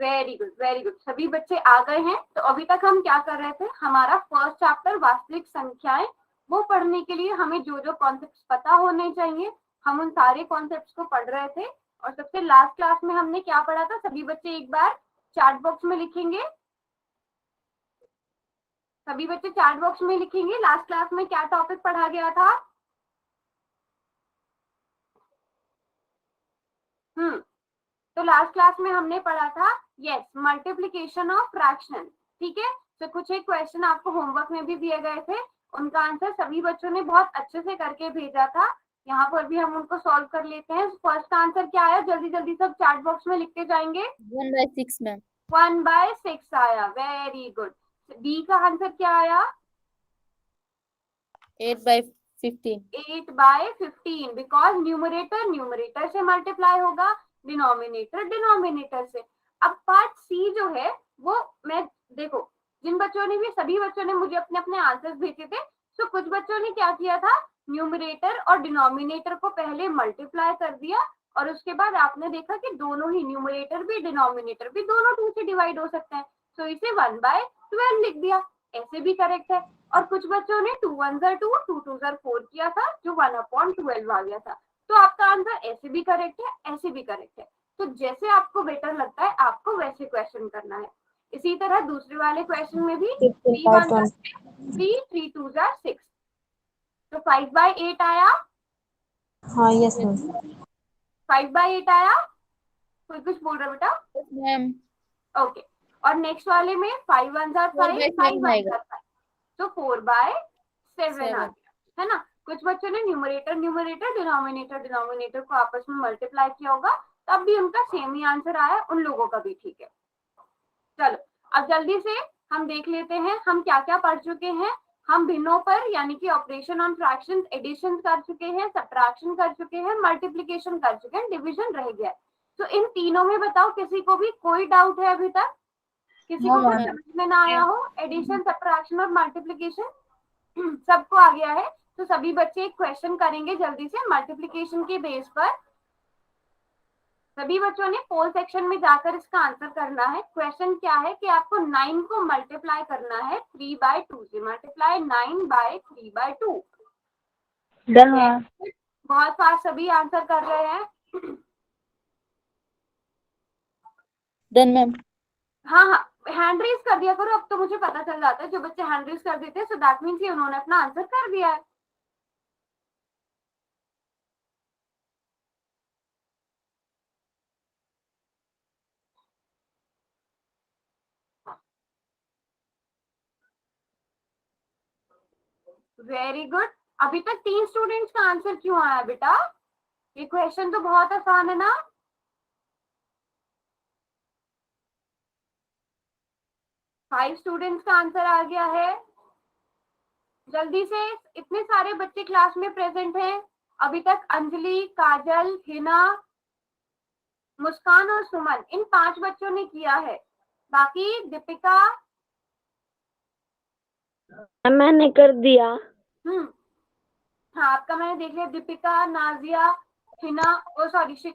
Very good very good, सभी बच्चे आ गए हैं। तो अभी तक हम क्या कर रहे थे, हमारा फर्स्ट चैप्टर वास्तविक संख्याएं, वो पढ़ने के लिए हमें जो जो कॉन्सेप्ट्स पता होने चाहिए हम उन सारे कॉन्सेप्ट्स को पढ़ रहे थे। और सबसे लास्ट क्लास में हमने क्या पढ़ा था, सभी बच्चे एक बार चैट बॉक्स में लिखेंगे, सभी बच्चे चैट बॉक्स में लिखेंगे लास्ट क्लास में क्या टॉपिक पढ़ा गया था। तो लास्ट क्लास में हमने पढ़ा था यस मल्टीप्लिकेशन ऑफ फ्रैक्शन, ठीक है। तो कुछ एक क्वेश्चन आपको होमवर्क में भी दिए गए थे, उनका आंसर सभी बच्चों ने बहुत अच्छे से करके भेजा था। यहाँ पर भी हम उनको सॉल्व कर लेते हैं। फर्स्ट आंसर क्या आया, जल्दी जल्दी सब चैट बॉक्स में लिखते जाएंगे। 1/6 मैम। 1/6 आया, वेरी गुड। बी का आंसर क्या आया, 8/15। 8/15, बिकॉज न्यूमरेटर न्यूमरेटर से मल्टीप्लाई होगा, डिनोमिनेटर डिनोमिनेटर से। अब पार्ट सी जो है वो मैं देखो, जिन बच्चों ने भी, सभी बच्चों ने मुझे अपने अपने आंसर्स भेजे थे। तो कुछ बच्चों ने क्या किया था, न्यूमरेटर और डिनोमिनेटर को पहले मल्टीप्लाई कर दिया और उसके बाद आपने देखा कि दोनों ही न्यूमरेटर भी डिनोमिनेटर भी दोनों 2 से डिवाइड हो सकते हैं, तो इसे 1/12 लिख दिया, ऐसे भी करेक्ट है। और कुछ बच्चों ने 2 1 2 2 2 4 किया था, जो 1/12 आ गया था। तो आपका आंसर ऐसे भी करेक्ट है, ऐसे भी करेक्ट है। तो जैसे आपको बेटर लगता है आपको वैसे क्वेश्चन करना है। इसी तरह दूसरे वाले क्वेश्चन में भी 3 1 3 3 2 6, तो 5/8 आया। हाँ यस मैम। 5/8 आया, कोई कुछ बोल रहा बेटा, मैम ओके। और नेक्स्ट वाले में 5 1 5 5 4/7 1 आएगा। 5, तो 4/7 आ 7। गया, है ना। कुछ बच्चों ने न्यूमरेटर न्यूमरेटर डिनोमिनेटर डिनोमिनेटर को आपस में मल्टीप्लाई किया होगा, तब भी उनका सेम ही आंसर आया, उन लोगों का भी ठीक है। चलो अब जल्दी से हम देख लेते हैं हम क्या क्या पढ़ चुके हैं। हम भिन्नों पर यानी कि ऑपरेशन ऑन फ्रैक्शंस, एडिशन कर चुके हैं, सब्ट्रैक्शन कर चुके हैं, मल्टीप्लिकेशन कर चुके हैं, डिवीजन रह गया। तो इन तीनों में बताओ किसी को भी कोई डाउट है अभी तक, किसी को कुछ समझ में ना आया हो, एडिशन सब्ट्रैक्शन और मल्टीप्लिकेशन सबको आ गया है। तो सभी बच्चे एक क्वेश्चन करेंगे जल्दी से मल्टीप्लिकेशन के बेस पर। सभी बच्चों ने पोल सेक्शन में जाकर इसका आंसर करना है। क्वेश्चन क्या है कि आपको 9 को मल्टीप्लाई करना है 3/2 से, मल्टीप्लाई 9/3/2। बहुत फास्ट सभी आंसर कर रहे हैं। Done ma'am. हाँ हाँ, हैंड रेज कर दिया करो, अब तो मुझे पता चल जाता है जो बच्चे हैंड रेज कर देते हैं, सो दैट मीन्स ये उन्होंने अपना आंसर कर दिया है। Very good. अभी तक 3 स्टूडेंट्स का आंसर क्यों आया बेटा, ये क्वेश्चन तो बहुत आसान है ना। फाइव स्टूडेंट्स का आंसर आ गया है। जल्दी से, इतने सारे बच्चे क्लास में प्रेजेंट हैं। अभी तक अंजलि, काजल, हिना, मुस्कान और सुमन, इन 5 बच्चों ने किया है। बाकी दीपिका, मैंने कर दिया। हाँ आपका मैंने देख लिया। दीपिका, नाजिया, हिना, ओ सॉरी,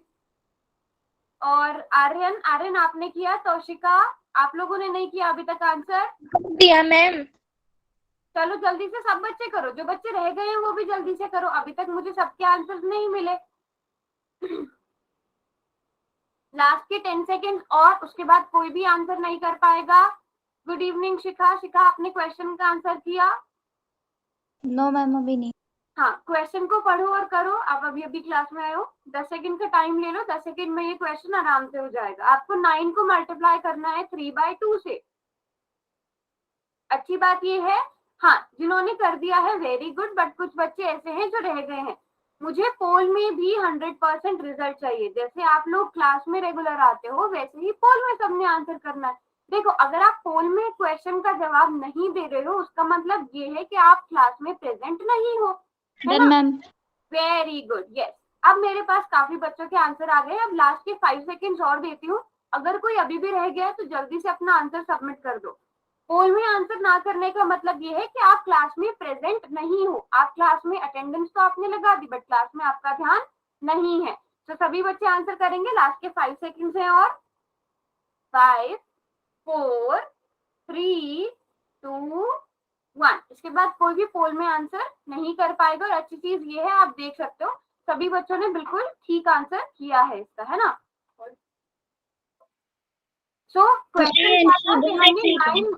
और आर्यन, आर्यन आपने किया। तौशिका, आप लोगों ने नहीं किया अभी तक आंसर। दिया मैम। चलो जल्दी से सब बच्चे करो, जो बच्चे रह गए हैं वो भी जल्दी से करो, अभी तक मुझे सबके आंसर नहीं मिले। लास्ट के 10 सेकेंड और उसके बाद कोई भी आंसर नहीं कर पाएगा। गुड इवनिंग शिखा, शिखा आपने क्वेश्चन का आंसर किया? नो मैम अभी नहीं। हाँ, क्वेश्चन को पढ़ो और करो। आप अभी अभी क्लास में आए हो, 10 सेकंड का टाइम ले लो, 10 सेकंड में ये क्वेश्चन आराम से हो जाएगा। आपको 9 को मल्टीप्लाई करना है 3/2 से। अच्छी बात ये है, हाँ जिन्होंने कर दिया है वेरी गुड, बट कुछ बच्चे ऐसे हैं जो रह गए हैं। मुझे पोल में भी 100% रिजल्ट चाहिए। जैसे आप लोग क्लास में रेगुलर आते हो वैसे ही पोल में सबने आंसर करना है। देखो अगर आप पोल में क्वेश्चन का जवाब नहीं दे रहे हो उसका मतलब ये है कि आप क्लास में प्रेजेंट नहीं हो, है ना। Very good, yes. अब मेरे पास काफी बच्चों के आंसर आ गए। अब लास्ट के 5 सेकेंड्स और देती हूँ। अगर कोई अभी भी रह गया है तो जल्दी से अपना आंसर सबमिट कर दो। पोल में आंसर ना करने का मतलब ये है कि आप क्लास में प्रेजेंट नहीं हो। आप क्लास में अटेंडेंस तो आपने लगा दी बट क्लास में आपका ध्यान नहीं है। तो सभी बच्चे आंसर करेंगे। लास्ट के 5 सेकेंड्स हैं और 5 4 3 2 1। इसके बाद कोई भी पोल में आंसर नहीं कर पाएगा। और अच्छी चीज ये है, आप देख सकते हो सभी बच्चों ने बिल्कुल ठीक आंसर किया है इसका, है ना। सो क्वेश्चन क्या था कि हमें 9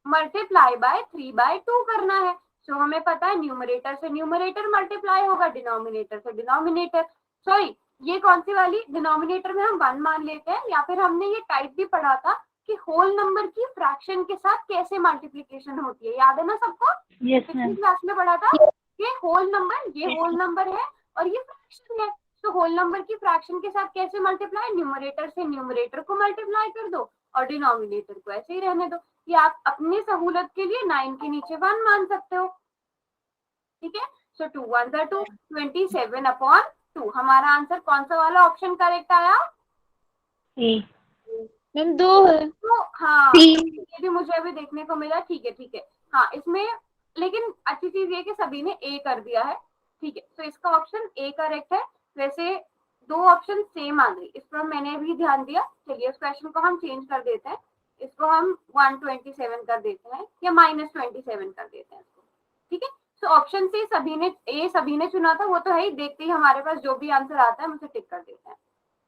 मल्टीप्लाई बाय 3/2 करना है। सो हमें पता है न्यूमरेटर से न्यूमरेटर मल्टीप्लाई होगा, डिनोमिनेटर से डिनोमिनेटर। सॉरी, ये कौन सी वाली, डिनोमिनेटर में हम 1 मान लेते हैं, या फिर हमने ये टाइप भी पढ़ा था कि होल नंबर की फ्रैक्शन के साथ कैसे मल्टीप्लिकेशन होती है, याद है ना सबको। यस पिछली मैम। क्लास में पढ़ा था कि होल नंबर, ये होल नंबर है और ये फ्रैक्शन है। तो होल नंबर की फ्रैक्शन के साथ कैसे मल्टीप्लाई, न्यूमरेटर से न्यूमरेटर को मल्टीप्लाई कर दो और डिनोमिनेटर को ऐसे ही रहने दो। ये आप अपनी सहूलत के लिए 9 के नीचे 1 मान सकते हो, ठीक है। सो 2 1 2 27/2। हमारा आंसर कौन सा वाला ऑप्शन करेक्ट आया? मैम 2 है। तो हाँ, ये भी मुझे अभी देखने को मिला, ठीक है। हाँ, इसमें लेकिन अच्छी चीज ये कि सभी ने ए कर दिया है, ठीक है। तो इसका ऑप्शन ए करेक्ट है। वैसे 2 ऑप्शन सेम आ गई, इस पर मैंने भी ध्यान दिया। चलिए इस क्वेश्चन को हम चेंज कर देते हैं, इसको हम 127 कर देते हैं या -27 कर देते हैं इसको, ठीक है। तो ऑप्शन सी सभी ने चुना था, वो तो है ही, देखते ही हमारे पास जो भी आंसर आता है हम उसे टिक कर देते हैं।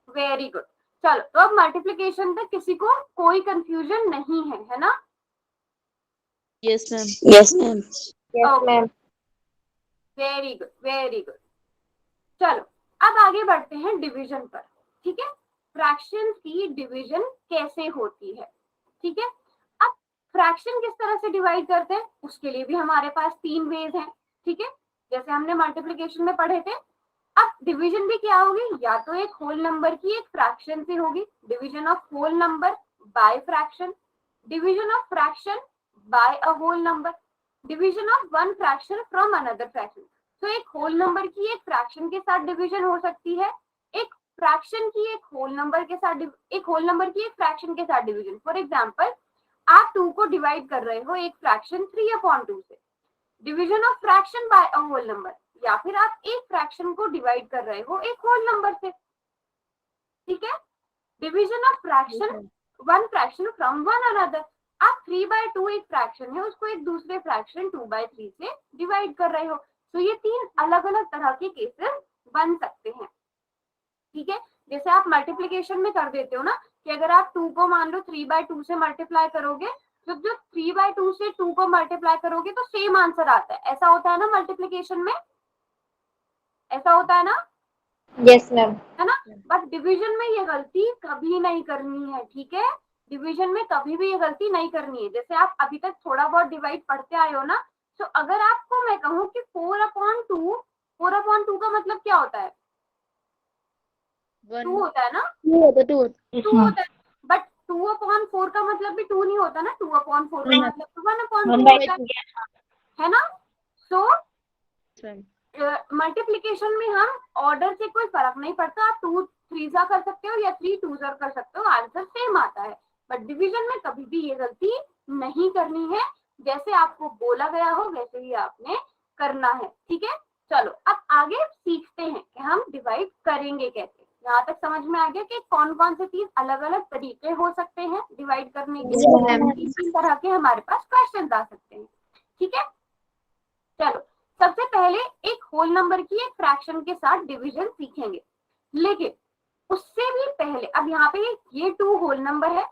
Very good. चलो, तो अब मल्टीप्लिकेशन तक किसी को कोई कंफ्यूजन नहीं है ना? Yes, ma'am. Yes ma'am. Yes Okay. Ma'am. Very good. चलो अब आगे बढ़ते हैं डिवीजन पर, ठीक है। फ्रैक्शन की डिवीजन कैसे होती है, ठीक है। अब फ्रैक्शन किस तरह से डिवाइड करते हैं, उसके लिए भी हमारे पास 3 वेज हैं, ठीक है, जैसे हमने मल्टीप्लिकेशन में पढ़े थे। अब डिवीजन भी क्या होगी, या तो एक होल नंबर की एक फ्रैक्शन से होगी, division of whole number by fraction, division of fraction by a whole number, division of one fraction from another fraction. तो एक होल नंबर की एक फ्रैक्शन के साथ डिवीजन हो सकती है, एक फ्रैक्शन की एक होल नंबर के साथ, एक होल नंबर की एक फ्रैक्शन के साथ डिवीजन। फॉर एग्जांपल, आप 2 को डिवाइड कर रहे हो एक फ्रैक्शन 3/2 से, division of fraction by a whole number, या फिर आप एक फ्रैक्शन को डिवाइड कर रहे हो एक होल नंबर से, ठीक है। Division of fraction, one fraction from one another. आप 3/2 एक फ्रैक्शन है, उसको एक दूसरे फ्रैक्शन 2/3 से डिवाइड कर रहे हो। तो ये 3 अलग अलग तरह के केसेस बन सकते हैं, ठीक है। जैसे आप मल्टीप्लिकेशन में कर देते हो ना, कि अगर आप 2 को मान लो 3/2 से मल्टीप्लाई करोगे, तो जो 3/2 से 2 को मल्टीप्लाई करोगे तो सेम आंसर आता है, ऐसा होता है ना मल्टीप्लिकेशन में, ऐसा होता है ना, यस मैम। है ना। बट डिवीजन में ये गलती कभी नहीं करनी है, ठीक है। डिवीजन में कभी भी ये गलती नहीं करनी है। जैसे आप अभी तक थोड़ा बहुत डिवाइड पढ़ते आए हो ना, तो अगर आपको मैं कहूँ कि 4/2 का मतलब क्या होता है, 2 होता है ना, 2 होता है। बट 2/4 का मतलब भी 2 नहीं होता ना, 2/4 का मतलब तो 1/2 होता है ना। सो मल्टीप्लिकेशन में हम ऑर्डर से कोई फर्क नहीं पड़ता, आप 2 3 कर सकते हो या 3 2 कर सकते हो, आंसर सेम आता है। बट डिवीजन में कभी भी ये गलती नहीं करनी है, जैसे आपको बोला गया हो वैसे ही आपने करना है, ठीक है। चलो अब आगे सीखते हैं कि हम डिवाइड करेंगे कैसे। यहाँ तक समझ में आ गया कि कौन कौन से चीज अलग अलग तरीके हो सकते हैं डिवाइड करने के, 3 तरह के हमारे पास क्वेश्चन आ सकते हैं, ठीक है। चलो सबसे पहले एक होल नंबर की एक फ्रैक्शन के साथ डिवीजन सीखेंगे, लेकिन उससे भी पहले अब यहाँ पे ये 2 होल नंबर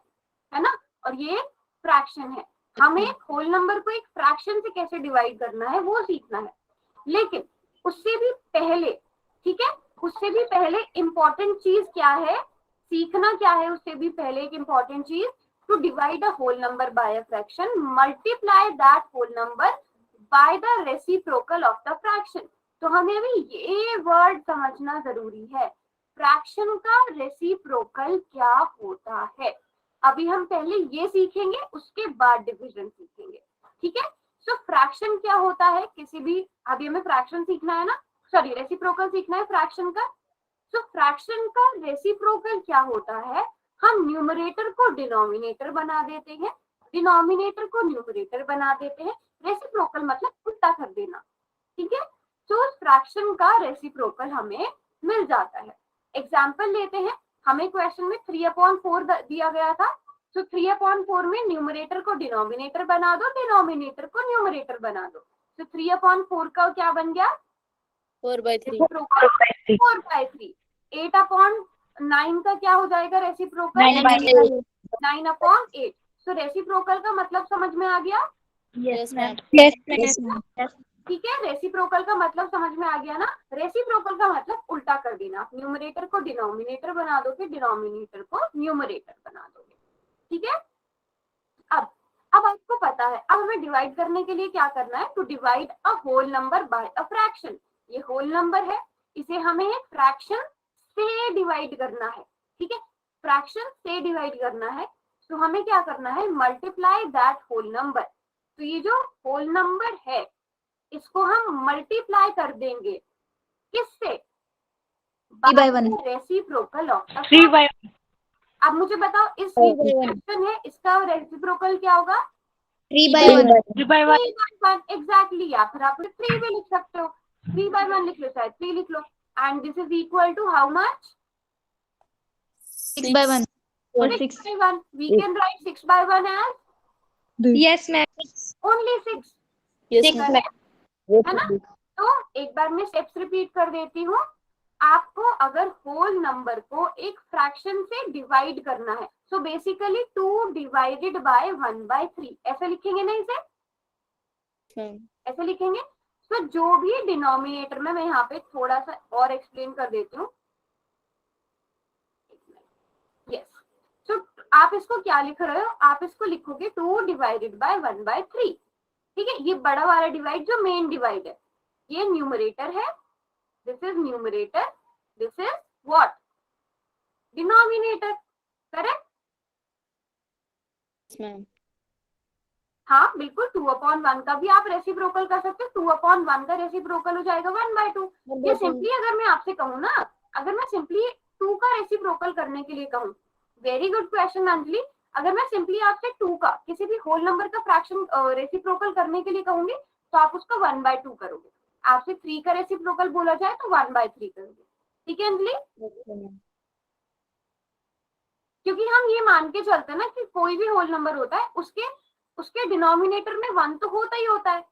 है ना, और ये फ्रैक्शन है। हमें होल नंबर को एक फ्रैक्शन से कैसे डिवाइड करना है वो सीखना है, लेकिन उससे भी पहले, ठीक है, उससे भी पहले इंपॉर्टेंट चीज क्या है, सीखना क्या है, उससे भी पहले एक इंपॉर्टेंट चीज, to divide a whole number by a fraction, multiply that whole number by the reciprocal of the fraction. तो हमें अभी ये वर्ड समझना जरूरी है, फ्रैक्शन का रेसिप्रोकल क्या होता है। अभी हम पहले ये सीखेंगे, उसके बाद डिवीजन सीखेंगे, ठीक है। तो फ्रैक्शन क्या होता है, किसी भी, अभी हमें फ्रैक्शन सीखना है ना, सॉरी रेसिप्रोकल सीखना है फ्रैक्शन का। तो फ्रैक्शन का रेसिप्रोकल क्या होता है, हम न्यूमरेटर को डिनोमिनेटर बना देते हैं, डिनोमिनेटर को न्यूमरेटर बना देते हैं। रेसिप्रोकल मतलब उल्टा कर देना, ठीक है। तो फ्रैक्शन का रेसिप्रोकल हमें मिल जाता है। एग्जाम्पल लेते हैं, हमें क्वेश्चन में 3/4 दिया गया था, तो 3/4 में न्यूमरेटर को डिनोमिनेटर बना दो, डिनोमिनेटर को न्यूमरेटर बना दो। तो 3/4 का क्या बन गया? 4/3. 4/3। 8/9 का क्या हो जाएगा रेसिप्रोकल? 9/8. 9/8। तो रेसिप्रोकल का मतलब समझ में आ गया? Yes, ma'am. Yes, Yes, ma'am. ठीक है, रेसिप्रोकल का मतलब समझ में आ गया ना? रेसिप्रोकल का मतलब उल्टा कर देना, न्यूमरेटर को डिनोमिनेटर बना दोगे, डिनोमिनेटर को न्यूमरेटर बना दोगे। ठीक है, अब आपको पता है, अब हमें डिवाइड करने के लिए क्या करना है? To divide a whole number by a fraction. ये होल नंबर है, इसे हमें फ्रैक्शन से डिवाइड करना है। ठीक है, फ्रैक्शन से डिवाइड करना है, तो हमें क्या करना है? Multiply that whole number. तो ये जो होल नंबर है इसको हम मल्टीप्लाई कर देंगे किससे? 3/1. Reciprocal of 3/1. अब मुझे बताओ, इस 3/1. फ्रैक्शन है, इसका रेसिप्रोकल क्या होगा? 3/1. 3/1. 3/1 एग्जैक्टली। या फिर आप 3 भी लिख सकते हो, 3/1 लिख लो, चाहे 3 लिख लो। And this is equal to how much? 6/1 or 6. 6/1। We can write 6/1 as Yes, ma'am. Only 6, Yes, 6, ma'am. ma'am. है ना? तो एक बार मैं स्टेप्स रिपीट कर देती हूँ। आपको अगर होल नंबर को एक फ्रैक्शन से डिवाइड करना है, सो बेसिकली 2 डिवाइडेड बाय 1/3 ऐसे लिखेंगे ना इसे? Ma'am. ऐसे लिखेंगे। तो जो भी डिनोमिनेटर में, मैं यहाँ पे थोड़ा सा और एक्सप्लेन कर देती हूँ। यस, तो आप इसको क्या लिख रहे हो? आप इसको लिखोगे 2 डिवाइडेड बाय 1/3। ठीक है, ये बड़ा वाला डिवाइड जो मेन डिवाइड है, ये न्यूमरेटर है, this is numerator, this is what? Denominator. Correct? Yes, ma'am. हाँ बिल्कुल, 2/1 का भी आप रेसिप्रोकल कर सकते हो। 2/1 का रेसिप्रोकल हो जाएगा 1/2। ये सिंपली अगर मैं आपसे कहूँ ना, अगर मैं सिंपली 2 का रेसिप्रोकल करने के लिए कहूँ, वेरी गुड क्वेश्चन अंजलि, अगर मैं सिंपली आपसे 2 का किसी भी होल नंबर का फ्रैक्शन रेसिप्रोकल करने के लिए कहूंगी, तो आप उसका 1/2 करोगे। आपसे 3 का रेसिप्रोकल बोला जाए तो 1/3 करोगे। ठीक है अंजलि? Okay, ma'am. क्योंकि हम ये मान के चलते हैं ना कि कोई भी होल नंबर होता है, उसके डिनोमिनेटर में 1 तो होता ही होता है।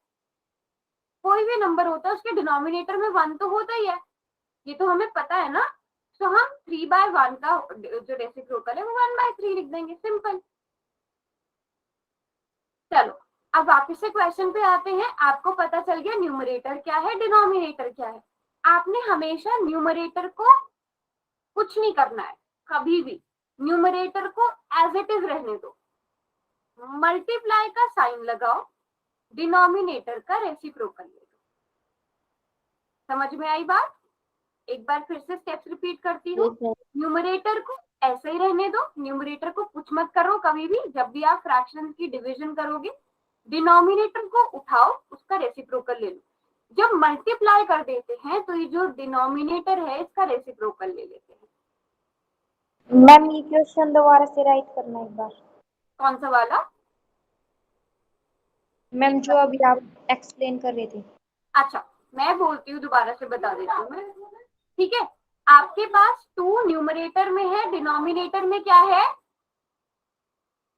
कोई भी नंबर होता है उसके डिनोमिनेटर में 1 तो होता ही है, ये तो हमें पता है ना। तो हम 3/1 का जो रेसिप्रोकल है वो 1/3 लिख देंगे, सिंपल। चलो अब वापस से क्वेश्चन पे आते हैं। आपको पता चल गया न्यूमरेटर क्या है, डिनोमिनेटर क्या है। आपने हमेशा न्यूमरेटर को कुछ नहीं करना है, कभी भी न्यूमरेटर को एज इट इज रहने दो, मल्टीप्लाई का साइन लगाओ, डिनोमिनेटर का रेसिप्रोकल ले लो। समझ में आई बात? एक बार फिर से स्टेप्स रिपीट करती हूँ। Yes, ma'am. न्यूमरेटर को ऐसे ही रहने दो, न्यूमरेटर को कुछ मत करो कभी भी, जब भी आप फ्रैक्शंस की डिवीजन करोगे। डिनोमिनेटर को उठाओ, उसका रेसिप्रोकल ले लो। जब मल्टीप्लाई कर देते हैं तो ये जो डिनोमिनेटर है इसका रेसिप्रोकल ले लेते हैं। मैम ये क्वेश्चन दोबारा से राइट करना एक बार। कौन सा वाला? मैम जो अभी आप एक्सप्लेन कर रहे थे। अच्छा, मैं बोलती हूँ, दोबारा से बता देती हूँ मैं। ठीक है, आपके पास 2 न्यूमरेटर में है, डिनोमिनेटर में क्या है?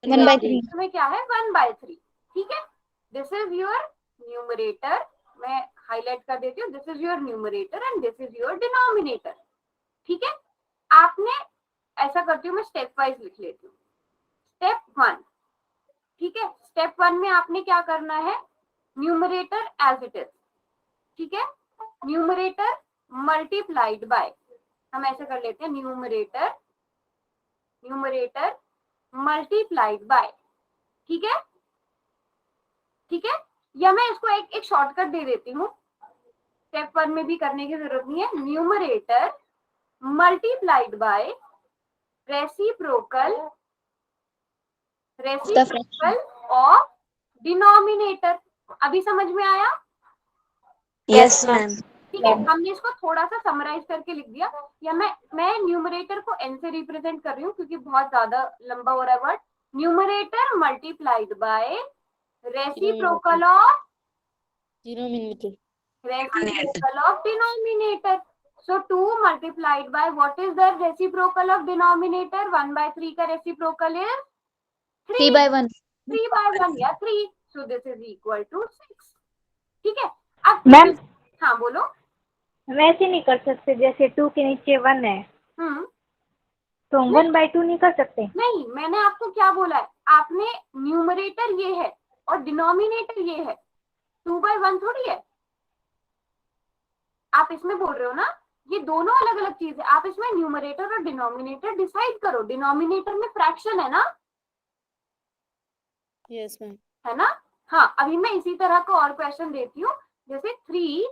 1/3. में क्या है? 1/3। ठीक है, दिस इज योर न्यूमरेटर, मैं हाईलाइट कर देती हूँ, this is your numerator and this is your denominator. ठीक है, आपने ऐसा करती हूँ मैं, स्टेप वाइज लिख लेती हूँ। स्टेप 1, ठीक है, स्टेप 1 में आपने क्या करना है? न्यूमरेटर एज इट इज, ठीक है, न्यूमरेटर मल्टीप्लाइड बाय, हम ऐसे कर लेते हैं, न्यूमरेटर मल्टीप्लाइड बाय। ठीक है, ठीक है, या मैं इसको एक शॉर्टकट दे देती हूँ, स्टेप 1 में भी करने की जरूरत नहीं है। Numerator multiplied by reciprocal of denominator. अभी समझ में आया? Yes, ma'am. ठीक है, हमने इसको थोड़ा सा समराइज करके लिख दिया। या मैं न्यूमरेटर को n से रिप्रेजेंट कर रही हूँ क्योंकि बहुत ज्यादा लंबा हो रहा है word. Numerator multiplied by reciprocal of Denominator. Denominator. So 2 multiplied by what is the reciprocal of denominator? 1/3 का reciprocal is 3 by 1. 3/1 या 3. So this is equal to 6. ठीक है. अब मैम हाँ बोलो. वैसे नहीं कर सकते, जैसे 2 के नीचे 1 है तो हम 1/2 नहीं कर सकते. नहीं, मैंने आपको क्या बोला है, आपने न्यूमरेटर ये है और डिनोमिनेटर ये है, 2/1 थोड़ी है. आप इसमें बोल रहे हो ना, ये दोनों अलग अलग चीज है. आप इसमें न्यूमरेटर और डिनोमिनेटर डिसाइड करो. डिनोमिनेटर में फ्रैक्शन है ना, Yes, ma'am. है ना. हाँ, अभी मैं इसी तरह का और क्वेश्चन देती हूँ. जैसे 3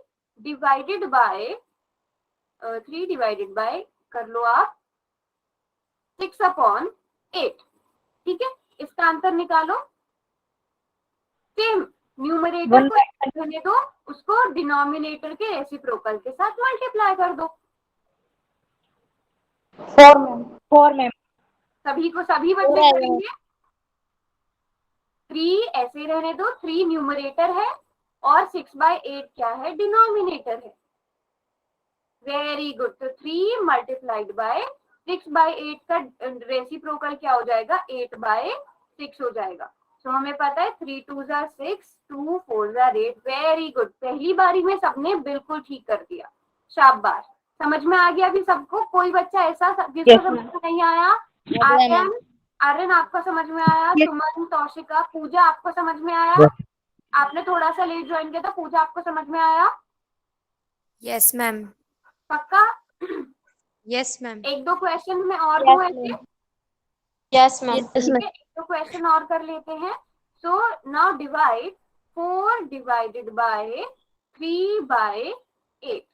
डिवाइडेड बाय कर लो आप 6/8. ठीक है, इसका आंसर निकालो. सेम न्यूमरेटर को रहने दो, उसको डिनोमिनेटर के रेसिप्रोकल के साथ मल्टीप्लाई कर दो. 4 मैम. सभी बच्चे करेंगे. 3 ऐसे रहने दो, 3 न्यूमरेटर है और 6/8 क्या है, डिनोमिनेटर है. Very good. तो 3 मल्टीप्लाइड बाय 6/8 का रेसिप्रोकल क्या हो जाएगा, 8/6 हो जाएगा. तो हमें पता है 3 2s are 6, 2 4s are 8. Very good. पहली बारी में सबने बिल्कुल ठीक कर दिया. शाबाश. समझ में आ गया अभी सबको? कोई बच्चा ऐसा जिसको समझ में नहीं आया? आर्यन आपको समझ में आया? सुमन, तौशिका, पूजा आपको समझ में आया? आपने थोड़ा सा लेट ज्वाइन किया था. पूजा आपको समझ में आया? Yes, ma'am. पक्का? Yes, ma'am. एक दो क्वेश्चन में और दो ऐसे. Yes, ma'am. ठीक है, एक दो क्वेश्चन और कर लेते हैं. So now divide 4 divided by 3/8.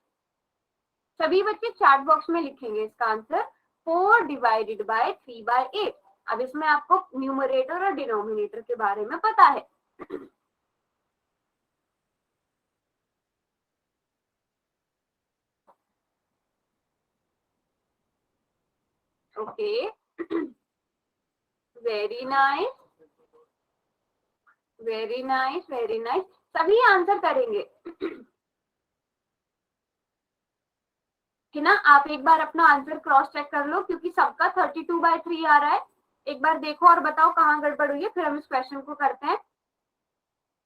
सभी बच्चे चैट बॉक्स में लिखेंगे इसका आंसर. 4 divided by 3/8. अब इसमें आपको न्यूमरेटर और डिनोमिनेटर के बारे में पता है. Okay, very nice, very nice, very nice. सभी आंसर करेंगे कि ना. आप एक बार अपना आंसर क्रॉस चेक कर लो, क्योंकि सबका 32/3 आ रहा है. एक बार देखो और बताओ कहाँ गड़बड़ हुई है, फिर हम इस क्वेश्चन को करते हैं.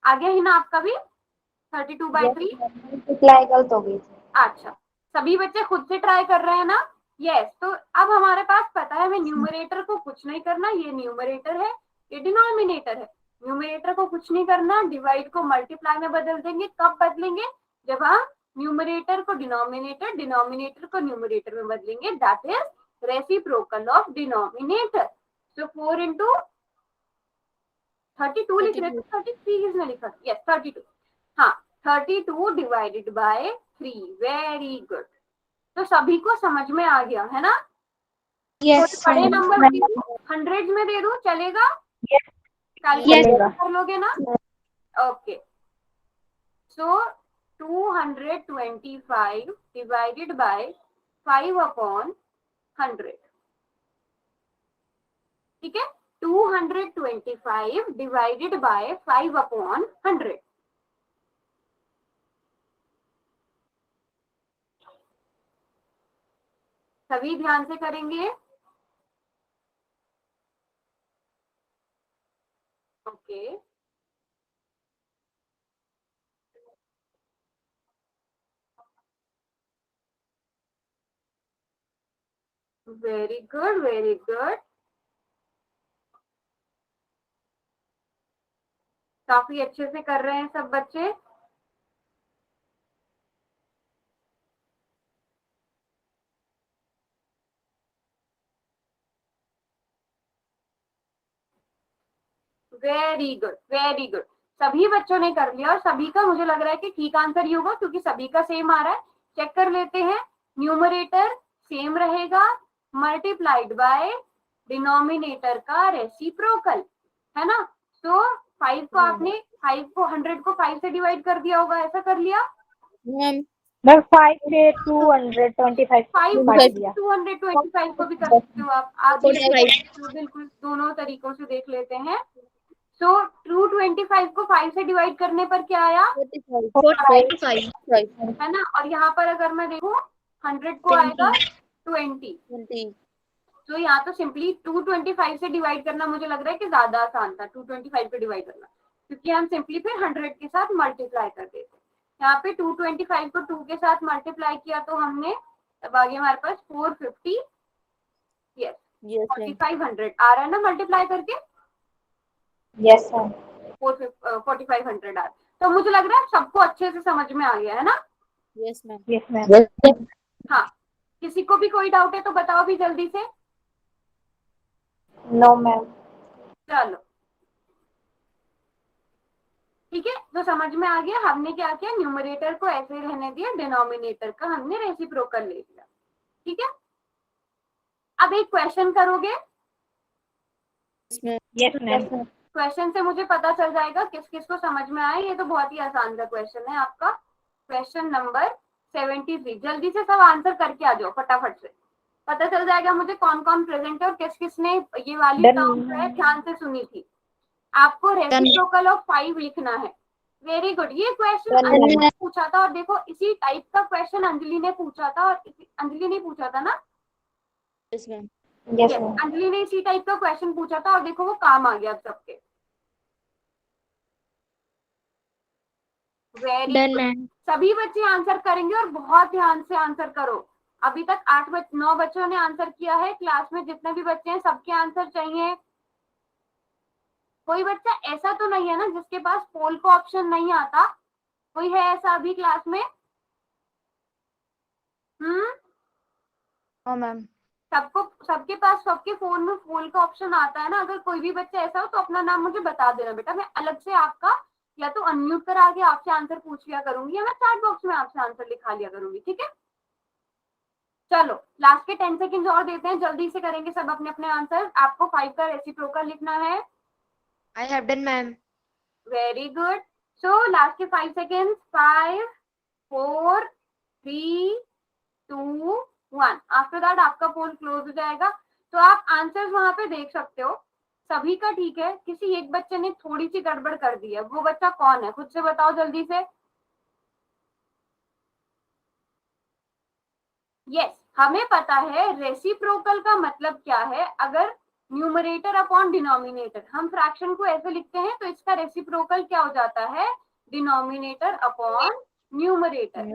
आ गया ही ना आपका भी 32/3? मल्टीप्लाई गलत हो गई थी. अच्छा, सभी बच्चे खुद से ट्राई कर रहे हैं ना? यस. तो अब हमारे पास पता है, हमें न्यूमरेटर को कुछ नहीं करना. ये न्यूमरेटर है, ये डिनोमिनेटर है. न्यूमरेटर को कुछ नहीं करना, डिवाइड को मल्टीप्लाई में बदल देंगे. कब बदलेंगे? जब हम न्यूमरेटर को डिनोमिनेटर, डिनोमिनेटर को न्यूमरेटर में बदलेंगे. That is reciprocal of denominator. So 4 into 32 लिख रहे थे, 33 किसने लिखा? यस, 32. हाँ, 32 डिवाइडेड बाय 3. Very good. तो सभी को समझ में आ गया है ना? यस बड़े नंबर दे दूं, 100 में दे दूं, चलेगा? कैलकुलेट कर लोगे ना? ओके. So 225 divided by 5/100. ठीक है, 225 डिवाइडेड बाय 5/100. सभी ध्यान से करेंगे. Okay, very good, very good. काफी अच्छे से कर रहे हैं सब बच्चे. Very good, very good. सभी बच्चों ने कर लिया और सभी का मुझे लग रहा है कि ठीक आंसर ही होगा, क्योंकि सभी का सेम आ रहा है. चेक कर लेते हैं. न्यूमरेटर सेम रहेगा, मल्टीप्लाइड बाय डिनोमिनेटर का रेसिप्रोकल, है ना? तो 5 को आपने 100 को 5 से डिवाइड कर दिया होगा. ऐसा कर लिया? Ma'am. मैम 5 से 225 5 काट दिया. 225 को भी कर सकते हो आप बिल्कुल दोनों तरीकों से देख लेते हैं. सो 225 को 5 से डिवाइड करने पर क्या आया? 45. है ना? और यहाँ पर अगर मैं देखूं 100 को आएगा 20। 20। तो यहाँ तो सिंपली 225 से डिवाइड करना मुझे लग रहा है कि ज्यादा आसान था, 225 पे डिवाइड करना, क्योंकि हम सिंपली फिर 100 के साथ मल्टीप्लाई कर देते। यहाँ पे 225 को 2 के साथ मल्टीप्लाई किया तो हमने, तब आगे हमारे पास 450, यस, Yes, ma'am. 4500 आ रहा है ना मल्टीप्लाई करके, यस मैम। 4500 आ रहा है। तो मुझे लग रहा है सबको अच्छे से समझ में आ गया है ना। Yes, ma'am. Yes ma'am. हाँ, किसी को भी कोई डाउट है तो बताओ भी जल्दी से। No ma'am. चलो ठीक है, तो समझ में आ गया। हमने क्या किया, न्यूमरेटर को ऐसे रहने दिया, डिनोमिनेटर का हमने रेसिप्रोकल ले लिया। ठीक है, अब एक क्वेश्चन करोगे। Yes, ma'am. Yes ma'am. Question से मुझे पता चल जाएगा किस किस को समझ में आया। ये तो बहुत ही आसान सा क्वेश्चन है आपका, क्वेश्चन नंबर 73। जल्दी से सब आंसर करके आ जाओ फटाफट से, पता चल जाएगा मुझे कौन कौन प्रेजेंट है और किस किसने ये वाली टर्म जो है ध्यान से सुनी थी। आपको रेसिप्रोकल ऑफ 5 लिखना है। Very good. ये क्वेश्चन अंजलि ने पूछा था, और देखो इसी टाइप का क्वेश्चन अंजलि ने पूछा था, और अंजलि ने पूछा था ना। Yes, ma'am. Yes Yes, ma'am. Anjali ने इसी टाइप का क्वेश्चन पूछा था, और देखो वो काम आ गया अब सबके। Very Done, good. ma'am. सभी बच्चे आंसर करेंगे और बहुत ध्यान से आंसर करो। अभी तक 9 बच्चों ने आंसर किया है। क्लास में जितने भी बच्चे हैं सबके आंसर चाहिए। कोई बच्चा ऐसा तो नहीं है ना जिसके पास पोल का ऑप्शन नहीं आता? कोई है ऐसा अभी क्लास में? Oh, ma'am. सबको, सबके पास, सबके फोन में पोल का ऑप्शन आता है ना? अगर कोई भी बच्चा ऐसा हो तो अपना नाम मुझे बता देना बेटा, मैं अलग से आपका या तो अनम्यूट करा के आपसे आंसर पूछ लिया करूंगी, या मैं चैट बॉक्स में आपसे आंसर लिखा लिया करूंगी। ठीक है, चलो लास्ट के 10 सेकंड और देते हैं, जल्दी से करेंगे सब अपने अपने आंसर। आपको 5 का रेसिप्रोकल लिखना है। I have done, ma'am. Very good. So last के 5 सेकंड, 5, 4, 3, 2, 1। आफ्टर दैट आपका पोल क्लोज हो जाएगा। तो आप आंसर्स वहां पे देख सकते हो सभी का। ठीक है, किसी एक बच्चे ने थोड़ी सी गड़बड़ कर दी है, वो बच्चा कौन है खुद से बताओ जल्दी से। यस, हमें पता है रेसिप्रोकल का मतलब क्या है। अगर न्यूमरेटर अपॉन डिनोमिनेटर, हम फ्रैक्शन को ऐसे लिखते हैं, तो इसका रेसिप्रोकल क्या हो जाता है, डिनोमिनेटर अपॉन न्यूमरेटर,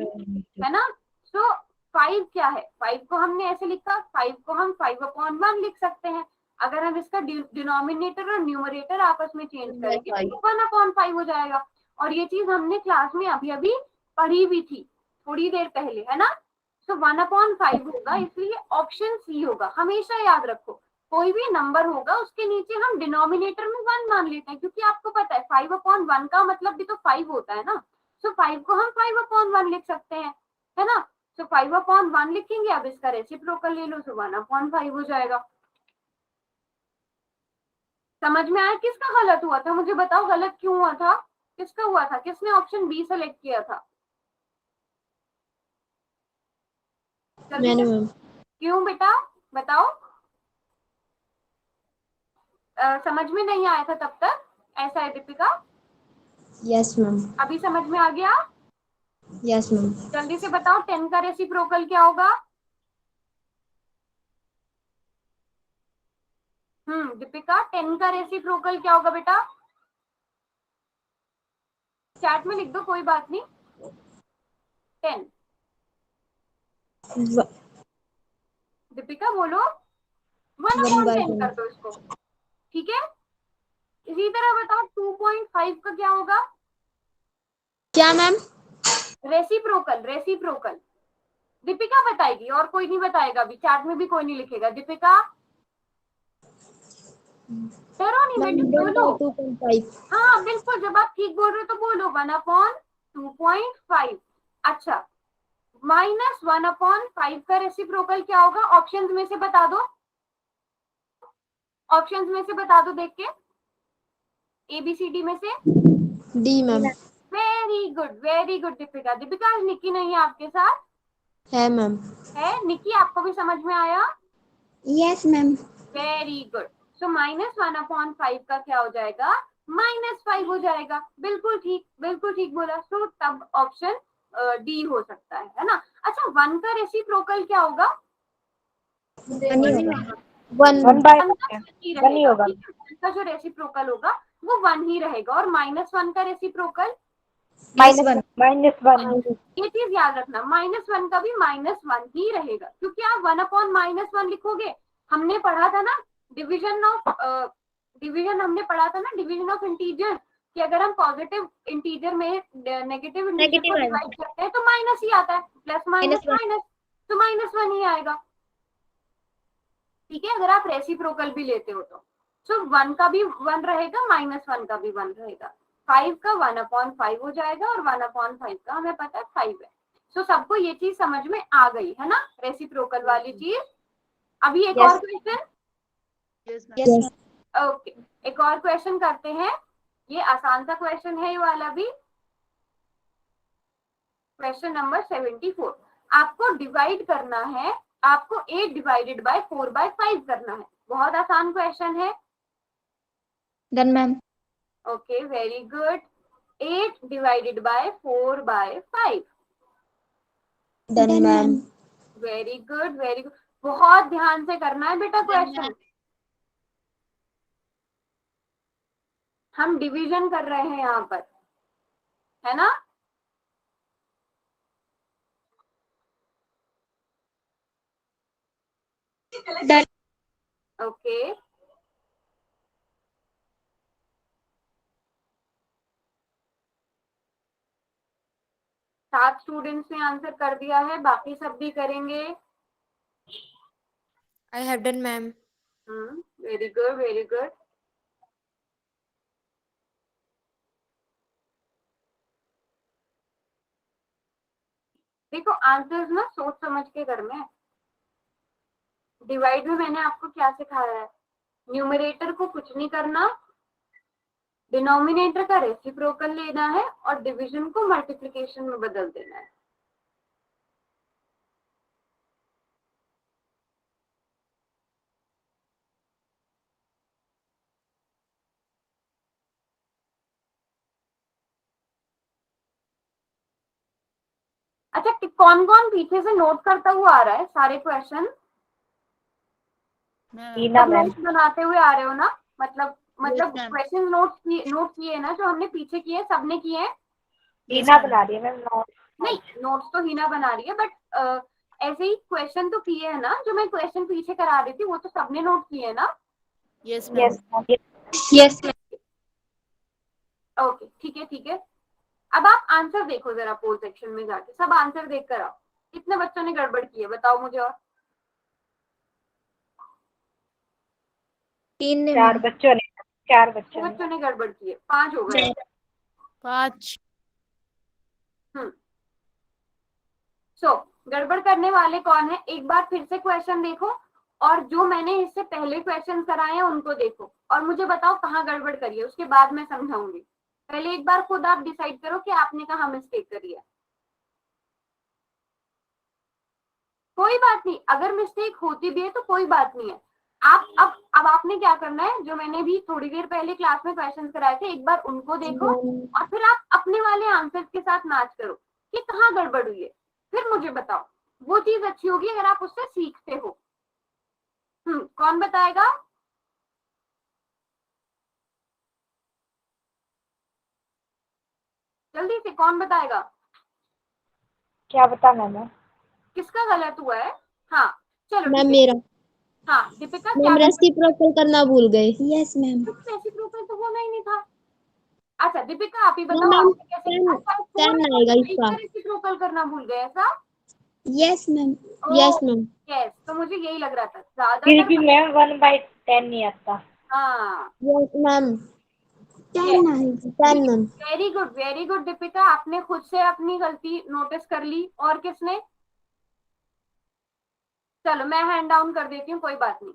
है ना। सो 5 क्या है, 5 को हमने ऐसे लिखा, 5 को हम 5/1 लिख सकते हैं। अगर हम इसका डिनोमिनेटर और न्यूमरेटर आपस में चेंज करेंगे तो 1/5 हो जाएगा। और ये चीज हमने क्लास में अभी अभी पढ़ी भी थी थोड़ी देर पहले, है ना। तो 1/5 होगा, इसलिए ऑप्शन सी होगा। हमेशा याद रखो, कोई भी नंबर होगा उसके नीचे हम डिनोमिनेटर में 1 मान लेते हैं, क्योंकि आपको पता है 5/1 का मतलब भी तो 5 होता है ना। सो 5 को हम 5/1 लिख सकते हैं, है ना। सो 5/1 लिखेंगे। अब इसका रेसिप्रोकल ले लो, तो 1/5 हो जाएगा। समझ में आया किसका गलत हुआ था? मुझे बताओ गलत क्यों हुआ था, किसका हुआ था, किसने ऑप्शन बी सेलेक्ट किया था? मैंने, मैम। क्यों बेटा बताओ। समझ में नहीं आया था तब तक, ऐसा है दीपिका? Yes, ma'am. अभी समझ में आ गया? Yes, ma'am. जल्दी से बताओ 10 का रेसिप्रोकल क्या होगा? दीपिका 10 का रेसिप्रोकल क्या होगा बेटा? चैट में लिख दो, कोई बात नहीं। 10, दीपिका बोलो। 1/10 कर दो इसको, ठीक है। इसी तरह बताओ 2.5 का क्या होगा? क्या मैम? रेसिप्रोकल, रेसिप्रोकल दीपिका बताएगी और कोई नहीं बताएगा। अभी चैट में भी कोई नहीं लिखेगा। दीपिका डरो नहीं बेटा, बोलो। 2.5। हाँ बिल्कुल, जब आप ठीक बोल रहे हो तो बोलो 1/2.5। अच्छा, -1/5 का रेसिप्रोकल क्या होगा? ऑप्शंस में से बता दो, ऑप्शंस में से बता दो देख के, ABCD में से। D ma'am. Very good Deepika. Deepika आज निकी नहीं है आपके साथ? है मैम। है निकी, आपको भी समझ में आया? Yes ma'am. Very good. So -1/5 का क्या हो जाएगा? -5 हो जाएगा। बिल्कुल ठीक, बिल्कुल ठीक बोला। सो तब ऑप्शन डी हो सकता है ना। अच्छा 1 का रेसिप्रोकल क्या होगा? 1 1 by 1 का 1 ही ही रहेगा, होगा। ठीक है, 1 का जो रेसिप्रोकल होगा वो 1 ही रहेगा। और -1 का रेसिप्रोकल -1 -1 ये चीज याद रखना, -1 का भी -1 ही रहेगा, क्योंकि आप 1/-1 लिखोगे। हमने पढ़ा था ना डिवीजन हमने पढ़ा था ना डिवीजन ऑफ इंटीजर, कि अगर हम पॉजिटिव इंटीजर में नेगेटिव इंटीजर को डिवाइड करते हैं तो माइनस ही आता है, प्लस माइनस माइनस, तो -1 ही आएगा। ठीक है, अगर आप रेसिप्रोकल भी लेते हो तो सो 1 का भी 1 रहेगा, -1 का भी 1 रहेगा। 5 का 1/5 हो जाएगा, और 1/5 का हमें पता है 5 है। सो सबको ये चीज समझ में आ गई है ना, रेसिप्रोकल वाली चीज। अभी एक और क्वेश्चन, yes ओके, एक और क्वेश्चन करते हैं। ये आसान सा क्वेश्चन है ये वाला भी। क्वेश्चन नंबर 74, आपको डिवाइड करना है, आपको 8 डिवाइडेड बाय 4/5 करना है। बहुत आसान क्वेश्चन है। done ma'am okay, very good. 8 divided by 4/5। done ma'am very good, very good. बहुत ध्यान से करना है बेटा क्वेश्चन। हम डिवीजन कर रहे हैं यहाँ पर, है ना? done ओके, सात स्टूडेंट्स ने आंसर कर दिया है, बाकी सब भी करेंगे। I have done ma'am very good, very good. देखो आंसर्स ना सोच समझ के करने हैं। डिवाइड में मैंने आपको क्या सिखाया है? न्यूमरेटर को कुछ नहीं करना, डिनोमिनेटर का रेसिप्रोकल लेना है, और डिवीजन को मल्टीप्लिकेशन में बदल देना है। अच्छा, कौन कौन पीछे से नोट करता हुआ आ रहा है सारे क्वेश्चन? टीना सब मैम। नोट्स बनाते हुए आ रहे हो ना? मतलब ma'am. क्वेश्चन नोट किए ना, जो हमने पीछे किए सबने किए हैं? टीना बना रही है मैम नोट। नहीं, नोट्स तो हीना बना रही है, बट ऐसे ही क्वेश्चन तो किए हैं ना, जो मैं क्वेश्चन पीछे करा रही थी वो तो सबने नोट किए हैं ना? yes yes ma'am yes okay, ठीक है, ठीक है। अब आप आंसर देखो जरा, पोल सेक्शन में जाके सब आंसर देख कर आओ। कितने बच्चों ने गड़बड़ की है बताओ मुझे। और 3 ने चार बच्चों ने 4 बच्चों ने बच्चों ने गड़बड़ की है, 5 हो गए। 5 हम्म, सो गड़बड़ करने वाले कौन है? एक बार फिर से क्वेश्चन देखो, और जो मैंने इससे पहले क्वेश्चन कराए हैं उनको देखो, और मुझे बताओ कहाँ गड़बड़ करी है, उसके बाद मैं समझाऊंगी। पहले एक बार खुद आप डिसाइड करो कि आपने कहाँ मिस्टेक करी है। कोई बात नहीं, अगर मिस्टेक होती भी है तो कोई बात नहीं है। आप अब आपने क्या करना है, जो मैंने भी थोड़ी देर पहले क्लास में क्वेश्चन कराए थे, एक बार उनको देखो, और फिर आप अपने वाले आंसर्स के साथ मैच करो कि कहाँ गड़बड़ हुई है। फिर मुझे बताओ, वो चीज अच्छी होगी अगर आप उससे सीखते हो। कौन बताएगा? जल्दी से कौन बताएगा? क्या बता मैम? किसका गलत हुआ है? हाँ, चलो मैम ठीक है। मेरा हाँ दीपिका, क्या मैम रेसिप्रोकल करना भूल गए यस मैम रेसिप्रोकल तो होना ही नहीं था। अच्छा दीपिका, आप ही ना बताओ मैम आपने कैसे? 10 अच्छा, 10 आएगा इसका रेसिप्रोकल करना भूल गए ऐसा? यस मैम ओ यस मैम यस, तो मुझे यही लग रहा था फिर ज्यादातर। भी मैम 1/10 नहीं आता। हाँ, यस मैम 10 आएगा 10 ma'am very good, very good Deepika, आपने खुद से अपनी गलती नोटिस कर ली। और किसने? चलो मैं हैंड डाउन कर देती हूँ, कोई बात नहीं।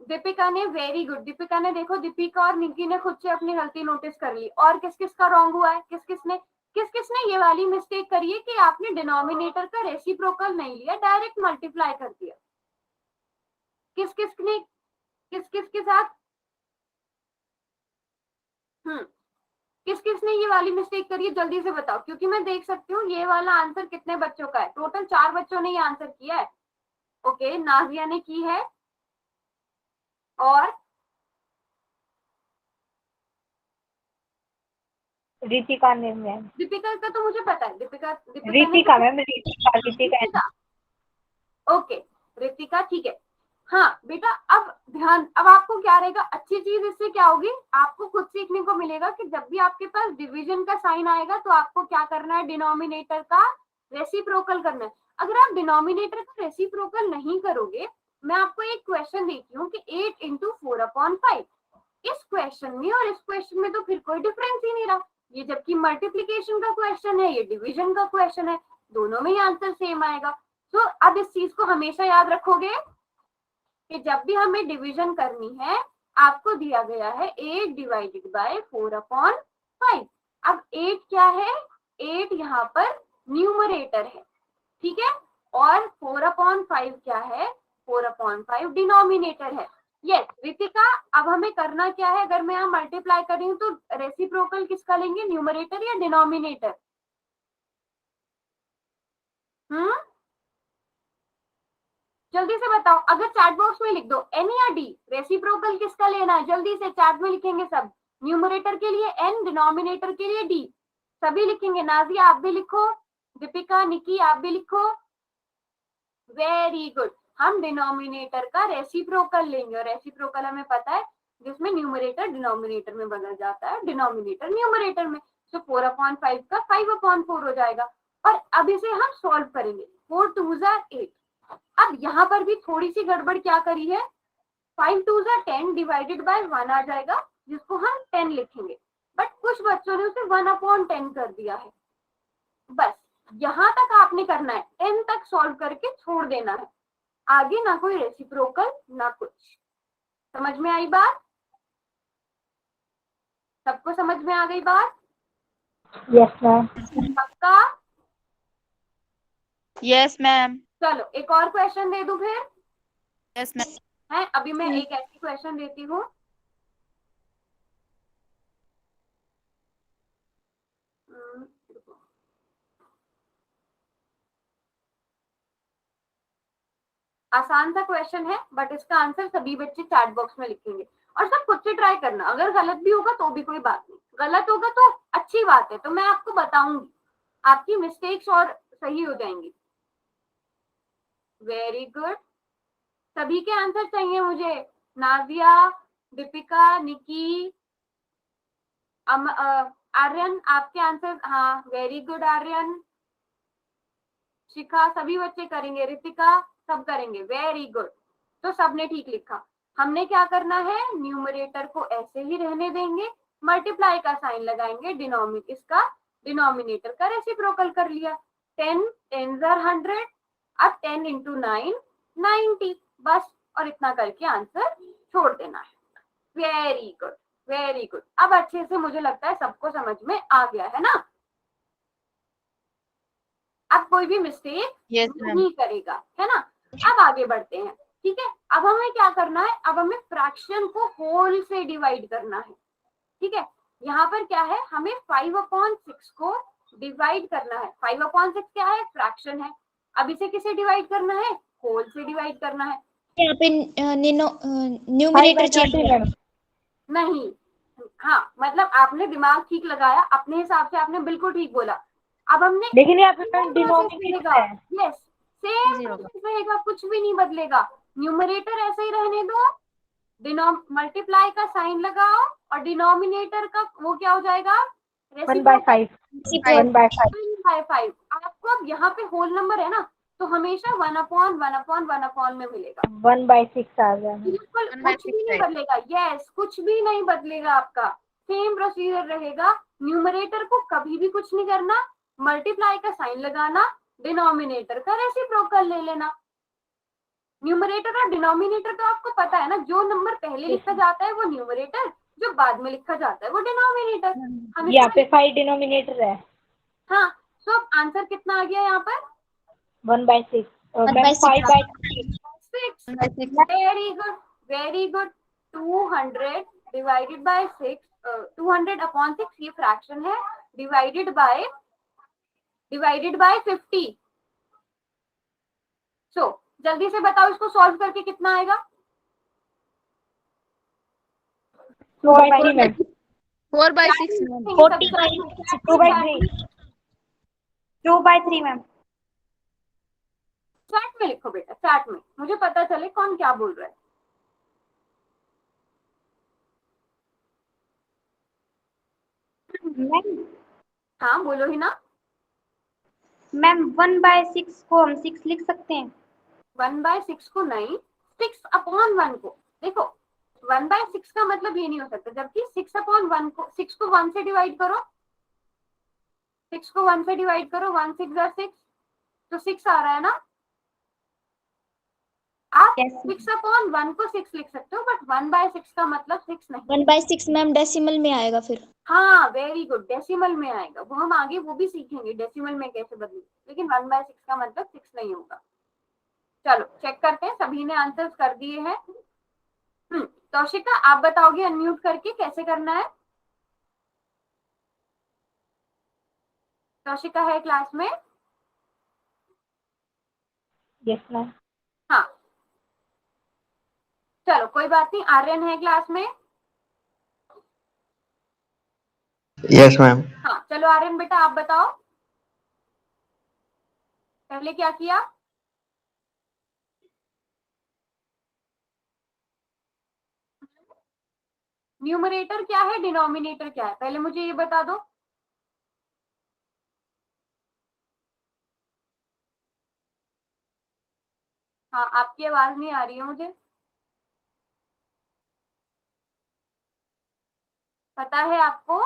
दीपिका ने, वेरी गुड दीपिका ने, देखो दीपिका और निकी ने खुद से अपनी गलती नोटिस कर ली। और किस किस का रॉन्ग हुआ है? किस किसने ये वाली मिस्टेक करी है कि आपने डिनोमिनेटर का रेसिप्रोकल नहीं लिया, डायरेक्ट मल्टीप्लाई कर दिया? किस किसने, किस किस के साथ? किस किसने ये वाली मिस्टेक करिए, जल्दी से बताओ, क्योंकि मैं देख सकती हूँ ये वाला आंसर कितने बच्चों का है। टोटल 4 बच्चों ने ये आंसर किया है। ओके, नाजिया ने की है, और रितिका ने मैम। दीपिका का तो मुझे पता है, दीपिका रितिका मैम, रितिका। ओके, रितिका ठीक है। हाँ बेटा, अब ध्यान, अब आपको क्या रहेगा, अच्छी चीज इससे क्या होगी, आपको खुद सीखने को मिलेगा कि जब भी आपके पास डिवीजन का साइन आएगा तो आपको क्या करना है, डिनोमिनेटर का रेसिप्रोकल करना है। अगर आप डिनोमिनेटर का रेसिप्रोकल नहीं करोगे, मैं आपको एक क्वेश्चन देती हूँ कि 8 इंटू 4/5, इस क्वेश्चन में और इस क्वेश्चन में तो फिर कोई डिफरेंस ही नहीं रहा। ये जबकि मल्टीप्लीकेशन का क्वेश्चन है, ये डिवीजन का क्वेश्चन है, दोनों में ही आंसर सेम आएगा। तो अब इस चीज को हमेशा याद रखोगे कि जब भी हमें डिवीजन करनी है, आपको दिया गया है 8 डिवाइडेड बाय 4/5। अब 8 क्या है, 8 यहाँ पर न्यूमरेटर है, ठीक है, और 4/5 क्या है, 4/5 डिनोमिनेटर है। यस रितिका, अब हमें करना क्या है, अगर मैं यहाँ मल्टीप्लाई कर रही हूँ तो रेसिप्रोकल किसका लेंगे, न्यूमरेटर या डिनोमिनेटर? जल्दी से बताओ, अगर चैट बॉक्स में लिख दो एन या डी, रेसिप्रोकल किसका लेना है, जल्दी से चैट में लिखेंगे सब। न्यूमरेटर के लिए एन, डिनोमिनेटर के लिए डी, सभी लिखेंगे। नाजिया आप भी लिखो, दीपिका, निकी आप भी लिखो। वेरी गुड, हम डिनोमिनेटर का रेसिप्रोकल लेंगे, और रेसिप्रोकल हमें पता है जिसमें न्यूमरेटर डिनोमिनेटर में बदल जाता है, डिनोमिनेटर न्यूमरेटर में। तो 4/5 का 5/4 हो जाएगा। और अब इसे हम सॉल्व करेंगे, 4 2 8। अब यहाँ पर भी थोड़ी सी गड़बड़ क्या करी है, 5 2 10 डिवाइडेड बाय 1 आ जाएगा, जिसको हम 10 लिखेंगे, बट कुछ बच्चों ने उसे 1/10 कर दिया है। बस यहाँ तक आपने करना है, 10 तक सॉल्व करके छोड़ देना है, आगे ना कोई रेसिप्रोकल ना कुछ। समझ में आई बात? सबको समझ में आ गई बात? Yes ma'am. पक्का? Yes ma'am. चलो एक और क्वेश्चन दे दूं फिर। Yes ma'am. है, अभी मैं एक ऐसी क्वेश्चन देती हूँ, आसान सा क्वेश्चन है, बट इसका आंसर सभी बच्चे चैट बॉक्स में लिखेंगे, और सब खुद से ट्राई करना। अगर गलत भी होगा तो भी कोई बात नहीं, गलत होगा तो अच्छी बात है, तो मैं आपको बताऊंगी, आपकी मिस्टेक्स और सही हो जाएंगी। वेरी गुड, सभी के आंसर चाहिए मुझे। नाजिया, दीपिका, निकी, आर्यन, आपके आंसर, हाँ वेरी गुड आर्यन, शिखा, सभी बच्चे करेंगे, रितिका सब करेंगे, वेरी गुड। तो सबने ठीक लिखा। हमने क्या करना है, न्यूमरेटर को ऐसे ही रहने देंगे, मल्टीप्लाई का साइन लगाएंगे, डिनोमिनेटर का रेसिप्रोकल कर लिया, 10 10s are 100, अब 10 into 9 90, बस, और इतना करके आंसर छोड़ देना है। Very good, very good. अब अच्छे से मुझे लगता है सबको समझ में आ गया है ना, अब कोई भी मिस्टेक नहीं करेगा, है ना। अब आगे बढ़ते हैं, ठीक है। अब हमें क्या करना है, अब हमें फ्रैक्शन को होल से डिवाइड करना है, ठीक है। यहाँ पर क्या है, हमें 5/6 को डिवाइड करना है। 5/6 क्या है, फ्रैक्शन है। अब इसे किसे डिवाइड करना है, होल से डिवाइड करना है। यहाँ पे न्यूमरेटर चाहिए नहीं, हाँ मतलब आपने दिमाग ठीक लगाया, अपने हिसाब से आपने बिल्कुल ठीक बोला। अब हमने, लेकिन यहाँ पे डिनोमिनेटर है, यस सेम रहेगा, कुछ भी नहीं बदलेगा, न्यूमरेटर ऐसे ही रहने दो, मल्टीप्लाई का साइन लगाओ, और डिनोमिनेटर का वो क्या हो जाएगा, 1/5। 1/5। आपको अब यहाँ पे होल नंबर है ना, तो हमेशा 1/1/1 में मिलेगा, 1/6 आ गया। बिल्कुल कुछ भी नहीं बदलेगा, यस कुछ भी नहीं बदलेगा, आपका सेम प्रोसीजर रहेगा। न्यूमरेटर को कभी भी कुछ नहीं करना, मल्टीप्लाई का साइन लगाना, डिनोमिनेटर का रेसिप्रोकल ले लेना। न्यूमरेटर और डिनोमिनेटर तो आपको पता है ना, जो नंबर पहले लिखा जाता है वो न्यूमरेटर, जो बाद में लिखा जाता है वो डिनोमिनेटर। यहाँ पे 5 डिनोमिनेटर है। हाँ, तो आंसर कितना आ गया यहाँ पर, 1/6। 5/6। Very good, very good. 200 divided by 6, 200/6 ये फ्रैक्शन है, डिवाइडेड बाय 50। सो जल्दी से बताओ इसको सॉल्व करके कितना आएगा? 4/3 मैम। 4/6 मैम। 2/3 मैम। चैट में लिखो बेटा, चैट में, मुझे पता चले कौन क्या बोल रहा है। मैम हाँ बोलो ही ना। मैम 1/6 को हम 6 लिख सकते हैं। 1/6 को नहीं, 6/1 को। देखो 1/6 का मतलब ये नहीं हो सकता, जबकि 6/1 को, 6 को 1 से डिवाइड करो, 6 को 1 से डिवाइड करो, 1 6 6, तो 6 आ रहा है ना। आप Yes, 6/1 को 6 लिख सकते हो, बट 1/6 का मतलब 6 नहीं। 1/6 मैम डेसिमल में आएगा फिर। हाँ वेरी गुड, डेसिमल में आएगा, वो हम आगे वो भी सीखेंगे डेसिमल में कैसे बदलें, लेकिन 1/6 का मतलब 6 नहीं होगा। चलो चेक करते हैं, सभी ने आंसर्स कर दिए हैं। तौशिका आप बताओगे अनम्यूट करके कैसे करना है? तौशिका है क्लास में? Yes ma'am. हाँ चलो कोई बात नहीं। आर्यन है क्लास में? Yes ma'am. हाँ चलो आर्यन बेटा आप बताओ पहले क्या किया? न्यूमरेटर क्या है, डिनोमिनेटर क्या है, पहले मुझे ये बता दो। हाँ आपकी आवाज नहीं आ रही है मुझे। पता है आपको?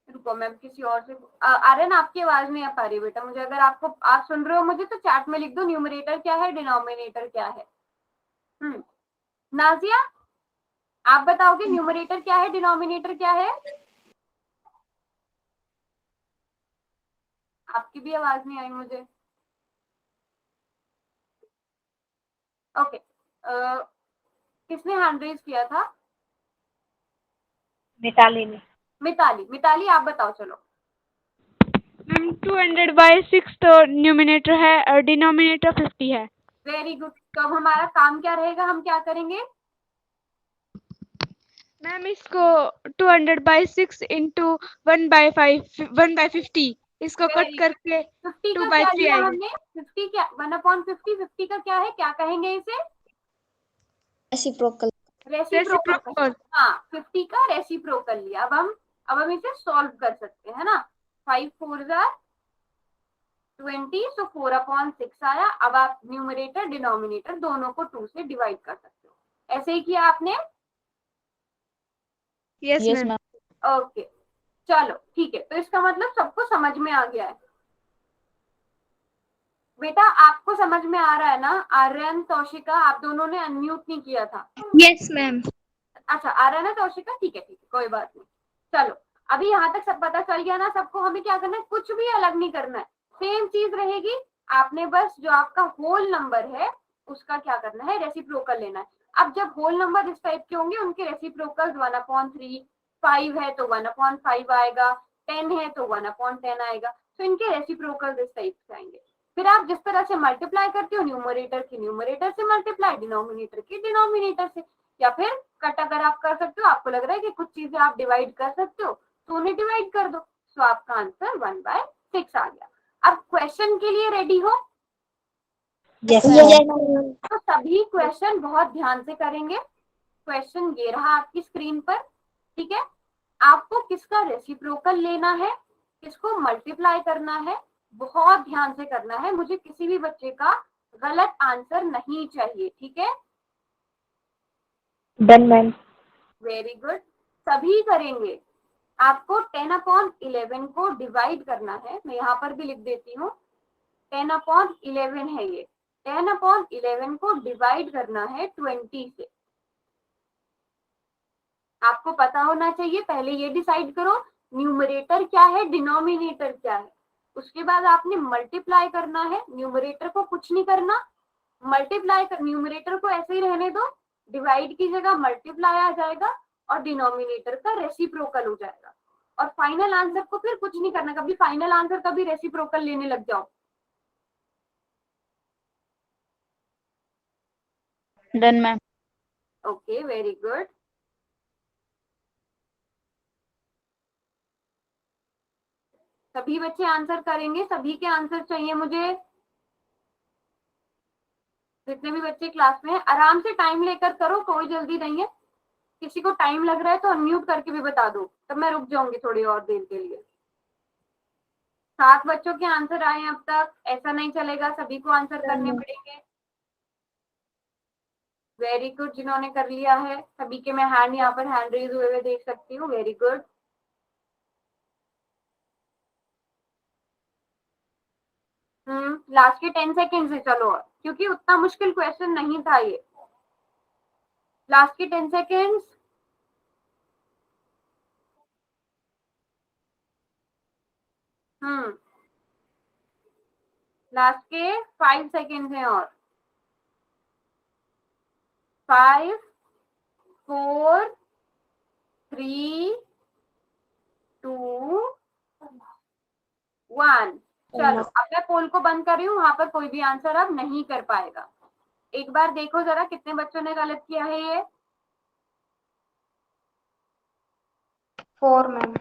रुको मैं किसी और से। आर्यन आपकी आवाज नहीं आ पा रही बेटा मुझे, अगर आपको, आप सुन रहे हो मुझे तो चैट में लिख दो न्यूमरेटर क्या है, डिनोमिनेटर क्या है। नाजिया आप बताओगे न्यूमरेटर क्या है, डिनोमिनेटर क्या है? आपकी भी आवाज नहीं आई मुझे। ओके किसने हैंड रेज किया था? मिताली ने। मिताली। मिताली आप बताओ चलो। मैम 200/6 तो न्यूमिनेटर है और डिनोमिनेटर 50 है। Very good. तो अब हमारा काम क्या रहेगा, हम क्या करेंगे? मैम इसको 200/6 इंटू 1/5 1/50 इसको कट Very good. करके 50 का क्या 2/3 लिया आएगी। हमने? 50 क्या, 1/50, 50 का क्या है, क्या कहेंगे इसे? रेसिप्रोकल। रेसिप्रोकल। रेसिप्रोकल। हाँ 50 का रेसिप्रोकल लिया। अब हम इसे सॉल्व कर सकते हैं ना। 5 4 20, सो 4/6 आया। अब आप न्यूमरेटर डिनोमिनेटर दोनों को 2 से डिवाइड कर सकते हो। ऐसे ही किया आपने? Yes yes ma'am. Ma'am. Okay चलो ठीक है, तो इसका मतलब सबको समझ में आ गया है। बेटा आपको समझ में आ रहा है ना? आर्यन तौशिका आप दोनों ने अनम्यूट नहीं किया था। Yes ma'am. अच्छा आ रहा है ना तौशिका, ठीक है कोई बात नहीं। चलो अभी यहाँ तक सब पता चल गया ना सबको? हमें क्या करना है, कुछ भी अलग नहीं करना है, सेम चीज रहेगी। आपने बस जो आपका होल नंबर है उसका क्या करना है, रेसिप्रोकल लेना है। अब जब होल नंबर इस टाइप के होंगे उनके रेसिप्रोकल 1/3, 5 है तो 1/5 आएगा, 10 है तो 1/10 आएगा। तो इनके रेसिप्रोकल इस टाइप से आएंगे। फिर आप जिस तरह से मल्टीप्लाई करते हो, न्यूमरेटर की न्यूमरेटर से मल्टीप्लाई, डिनोमिनेटर की डिनोमिनेटर से, या फिर कट अगर आप कर सकते हो, आपको लग रहा है कि कुछ चीजें आप डिवाइड कर सकते हो तो उन्हें डिवाइड कर दो। तो आपका आंसर 1/6 आ गया। अब क्वेश्चन के लिए रेडी हो? यस तो सभी क्वेश्चन बहुत ध्यान से करेंगे। क्वेश्चन ये रहा आपकी स्क्रीन पर, ठीक है? आपको किसका रेसिप्रोकल लेना है, किसको मल्टीप्लाई करना है, बहुत ध्यान से करना है। मुझे किसी भी बच्चे का गलत आंसर नहीं चाहिए, ठीक है? Done ma'am. वेरी गुड, सभी करेंगे। आपको 10/11 को डिवाइड करना है, मैं यहाँ पर भी लिख देती हूँ। 10/11 है ये, 10/11 को डिवाइड करना है 20 से। आपको पता होना चाहिए, पहले ये डिसाइड करो न्यूमरेटर क्या है, डिनोमिनेटर क्या है। उसके बाद आपने मल्टीप्लाई करना है, न्यूमरेटर को कुछ नहीं करना, मल्टीप्लाई कर, न्यूमरेटर को ऐसे ही रहने दो, डिवाइड की जगह मल्टीप्लाई आ जाएगा और डिनोमिनेटर का रेसिप्रोकल हो जाएगा। और फाइनल आंसर को फिर कुछ नहीं करना, कभी फाइनल आंसर कभी रेसिप्रोकल लेने लग जाओ। Done ma'am. Okay, very good. सभी बच्चे आंसर करेंगे, सभी के आंसर चाहिए मुझे। जितने भी बच्चे क्लास में हैं आराम से टाइम लेकर करो, कोई जल्दी नहीं है। किसी को टाइम लग रहा है तो अनम्यूट करके भी बता दो, तब मैं रुक जाऊंगी थोड़ी और देर के लिए। 7 बच्चों के आंसर आए अब तक, ऐसा नहीं चलेगा, सभी को आंसर करने पड़ेंगे। वेरी गुड, जिन्होंने कर लिया है सभी के मैं हैंड यहाँ पर हैंड रेज हुए हुए देख सकती हूँ। Very good. लास्ट के 10 सेकेंड से चलो, क्योंकि उतना मुश्किल क्वेश्चन नहीं था ये। लास्ट के 10 सेकेंड्स। लास्ट के 5 सेकेंड हैं और 5 4 3 2 1। चलो अब मैं पोल को बंद कर रही हूँ, वहां पर कोई भी आंसर अब नहीं कर पाएगा। एक बार देखो जरा कितने बच्चों ने गलत किया है ये। 4 मैम।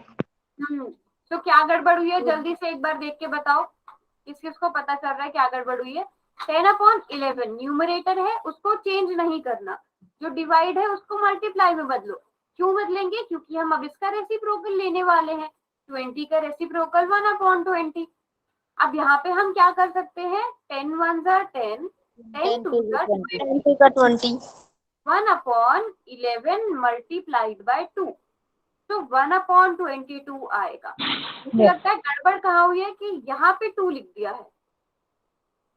तो क्या गड़बड़ हुई है जल्दी से एक बार देख के बताओ, किस किस को पता चल रहा है क्या गड़बड़ हुई है। 10/11 न्यूमरेटर है, उसको चेंज नहीं करना, जो डिवाइड है उसको मल्टीप्लाई में बदलो। क्यों बदलेंगे? क्योंकि हम अब इसका रेसिप्रोकल लेने वाले हैं। 20 का रेसिप्रोकल 1/20। अब यहाँ पे हम क्या कर सकते हैं? 10 1 10, 10 2 20, 1/11 मल्टीप्लाइड बाय 2, तो 1/22 आएगा। मुझे लगता है गड़बड़ कहाँ हुई है कि यहाँ पे 2 लिख दिया है,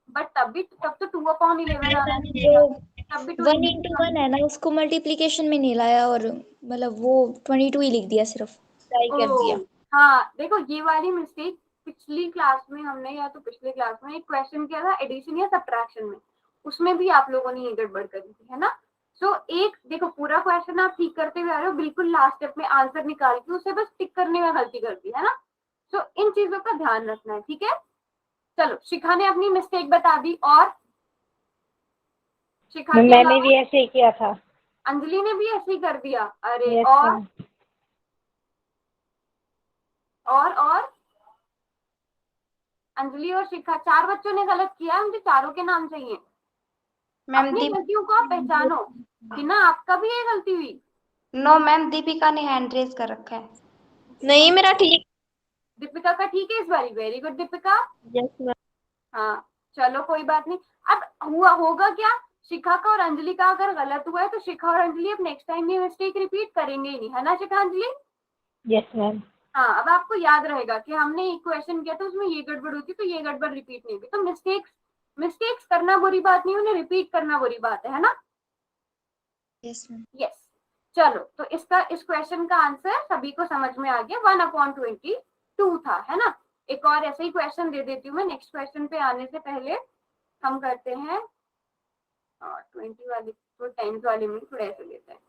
बट तब तो 2/11 आना चाहिए, तब भी 2 1 into 1 है ना, उसको मल्टीप्लिकेशन में नहीं लाया और मतलब वो 22 ही लिख दिया, सिर्फ ट्राई कर दिया। हाँ देखो, ये वाली मिस्टेक पिछली क्लास में हमने, या तो पिछले क्लास में एक क्वेश्चन किया था एडिशन या सब्ट्रैक्शन में, उसमें भी आप लोगों ने ये गड़बड़ करी थी, है ना। सो एक देखो, पूरा क्वेश्चन आप ठीक करते हुए आ रहे हो, बिल्कुल लास्ट स्टेप में आंसर निकाल के उसे बस टिक करने में गलती कर दी, है ना। सो इन चीजों का ध्यान रखना है, ठीक है। चलो, शिखा ने अपनी मिस्टेक बता दी, और शिखा के मैंने भी ऐसे ही किया था। अंजलि ने भी ऐसे ही कर दिया। अरे Yes, और अंजलि और शिखा, 4 बच्चों ने गलत किया है, मुझे चारों के नाम चाहिए। अपनी गलतियों को आप पहचानो कि ना आपका भी ये गलती हुई। नो मैम, दीपिका ने हैंड रेज कर रखा है। नहीं, मेरा ठीक। दीपिका का ठीक है इस बारी। Very good Deepika. Yes ma'am. हाँ चलो, कोई बात नहीं। अब होगा क्या, शिखा का और अंजलि का अगर गलत हुआ है तो शिखा और अंजलि अब नेक्स्ट टाइम ये मिस्टेक रिपीट करेंगे ही नहीं, है ना शिखा अंजलि? Yes ma'am. हाँ, अब आपको याद रहेगा कि हमने एक क्वेश्चन किया था उसमें ये गड़बड़ हुई थी, तो ये गड़बड़ रिपीट नहीं हुई। तो मिस्टेक्स करना बुरी बात नहीं, उन्हें रिपीट करना बुरी बात है ना। Yes ma'am. यस। चलो, तो इस क्वेश्चन का आंसर सभी को समझ में आ गया, 1/22 था, है ना। एक और ऐसे ही क्वेश्चन दे देती हूँ मैं, नेक्स्ट क्वेश्चन पे आने से पहले हम करते हैं 20 वाली, तो 10 वाली में थोड़ा ऐसे लेते हैं।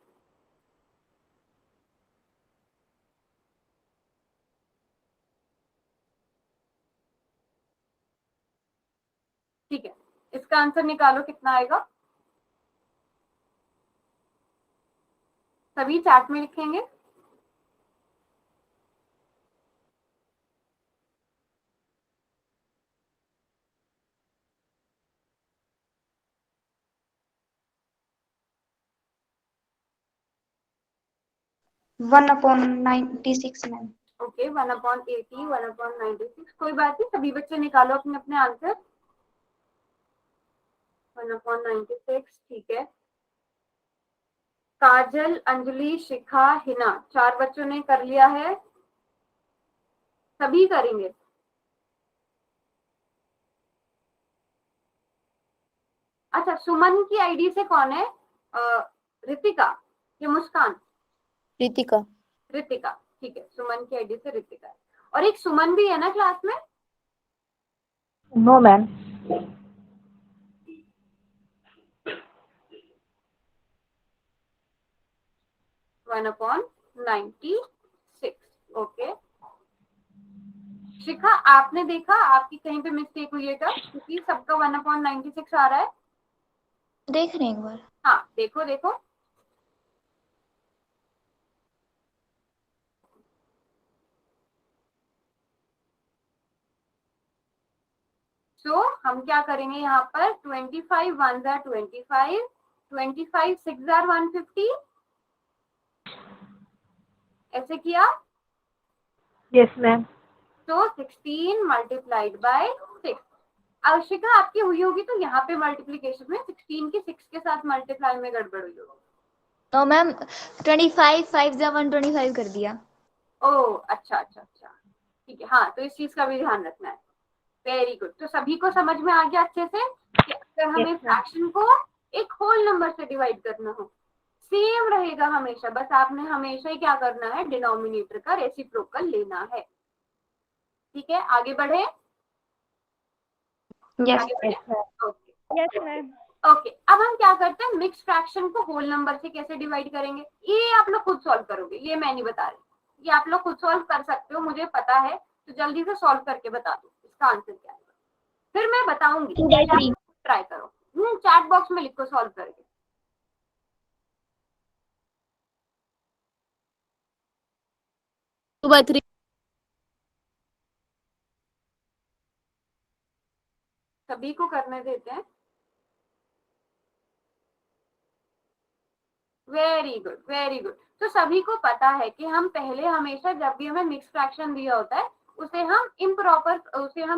ठीक है, इसका आंसर निकालो कितना आएगा, सभी चैट में लिखेंगे। One upon 96 ma'am. ओके, 1/80, 1/96, कोई बात नहीं, सभी बच्चे निकालो अपने अपने आंसर। 1/96, ठीक है। काजल, अंजलि, शिखा, हिना, 4 बच्चों ने कर लिया है, सभी करेंगे। अच्छा, सुमन की आईडी से कौन है? रितिका या मुस्कान? रितिका। रितिका, ठीक है, सुमन की आईडी से रितिका है। और एक सुमन भी है ना क्लास में? No ma'am. 1/96. ओके शिखा, आपने देखा आपकी कहीं पे मिस्टेक हुई है क्या? क्योंकि सबका 1/96 आ रहा है। देख रहे हैं एक बार। हाँ देखो देखो। तो हम क्या करेंगे यहाँ पर 25 1s are 25, 25 6s are 150, ऐसे किया। Yes ma'am. तो 16 मल्टीप्लाइड बाय 6। अर्शिका आपकी हुई होगी तो यहाँ पे मल्टीप्लीकेशन में 16 की 6 के साथ मल्टीप्लाई में गड़बड़ हुई होगी। तो मैम 25 5 जा 125 कर दिया। ओह अच्छा अच्छा अच्छा ठीक है। हाँ तो इस चीज का भी ध्यान रखना है। Very good. तो सभी को समझ में आ गया अच्छे से कि अगर हमें Yes, ma'am. फ्रैक्शन को एक होल नंबर से डिवाइड करना हो सेम रहेगा हमेशा, बस आपने हमेशा ही क्या करना है, डिनोमिनेटर का रेसिप्रोकल लेना है। ठीक है आगे बढ़े। यस आगे बढ़े। Okay yes ma'am. ओके अब हम क्या करते हैं, मिक्स फ्रैक्शन को होल नंबर से कैसे डिवाइड करेंगे ये आप लोग खुद सॉल्व करोगे, ये मैं नहीं बता रही, ये आप लोग खुद सॉल्व कर सकते हो, मुझे पता है। तो जल्दी से सॉल्व करके बता दो इसका आंसर क्या है, फिर मैं बताऊंगी। 2/3 ट्राई करो, चैट बॉक्स में लिखो सॉल्व करके। 2/3 सभी को करने देते हैं। Very good very good. तो सभी को पता है कि हम पहले हमेशा जब भी हमें मिक्स फ्रैक्शन दिया होता है उसे हम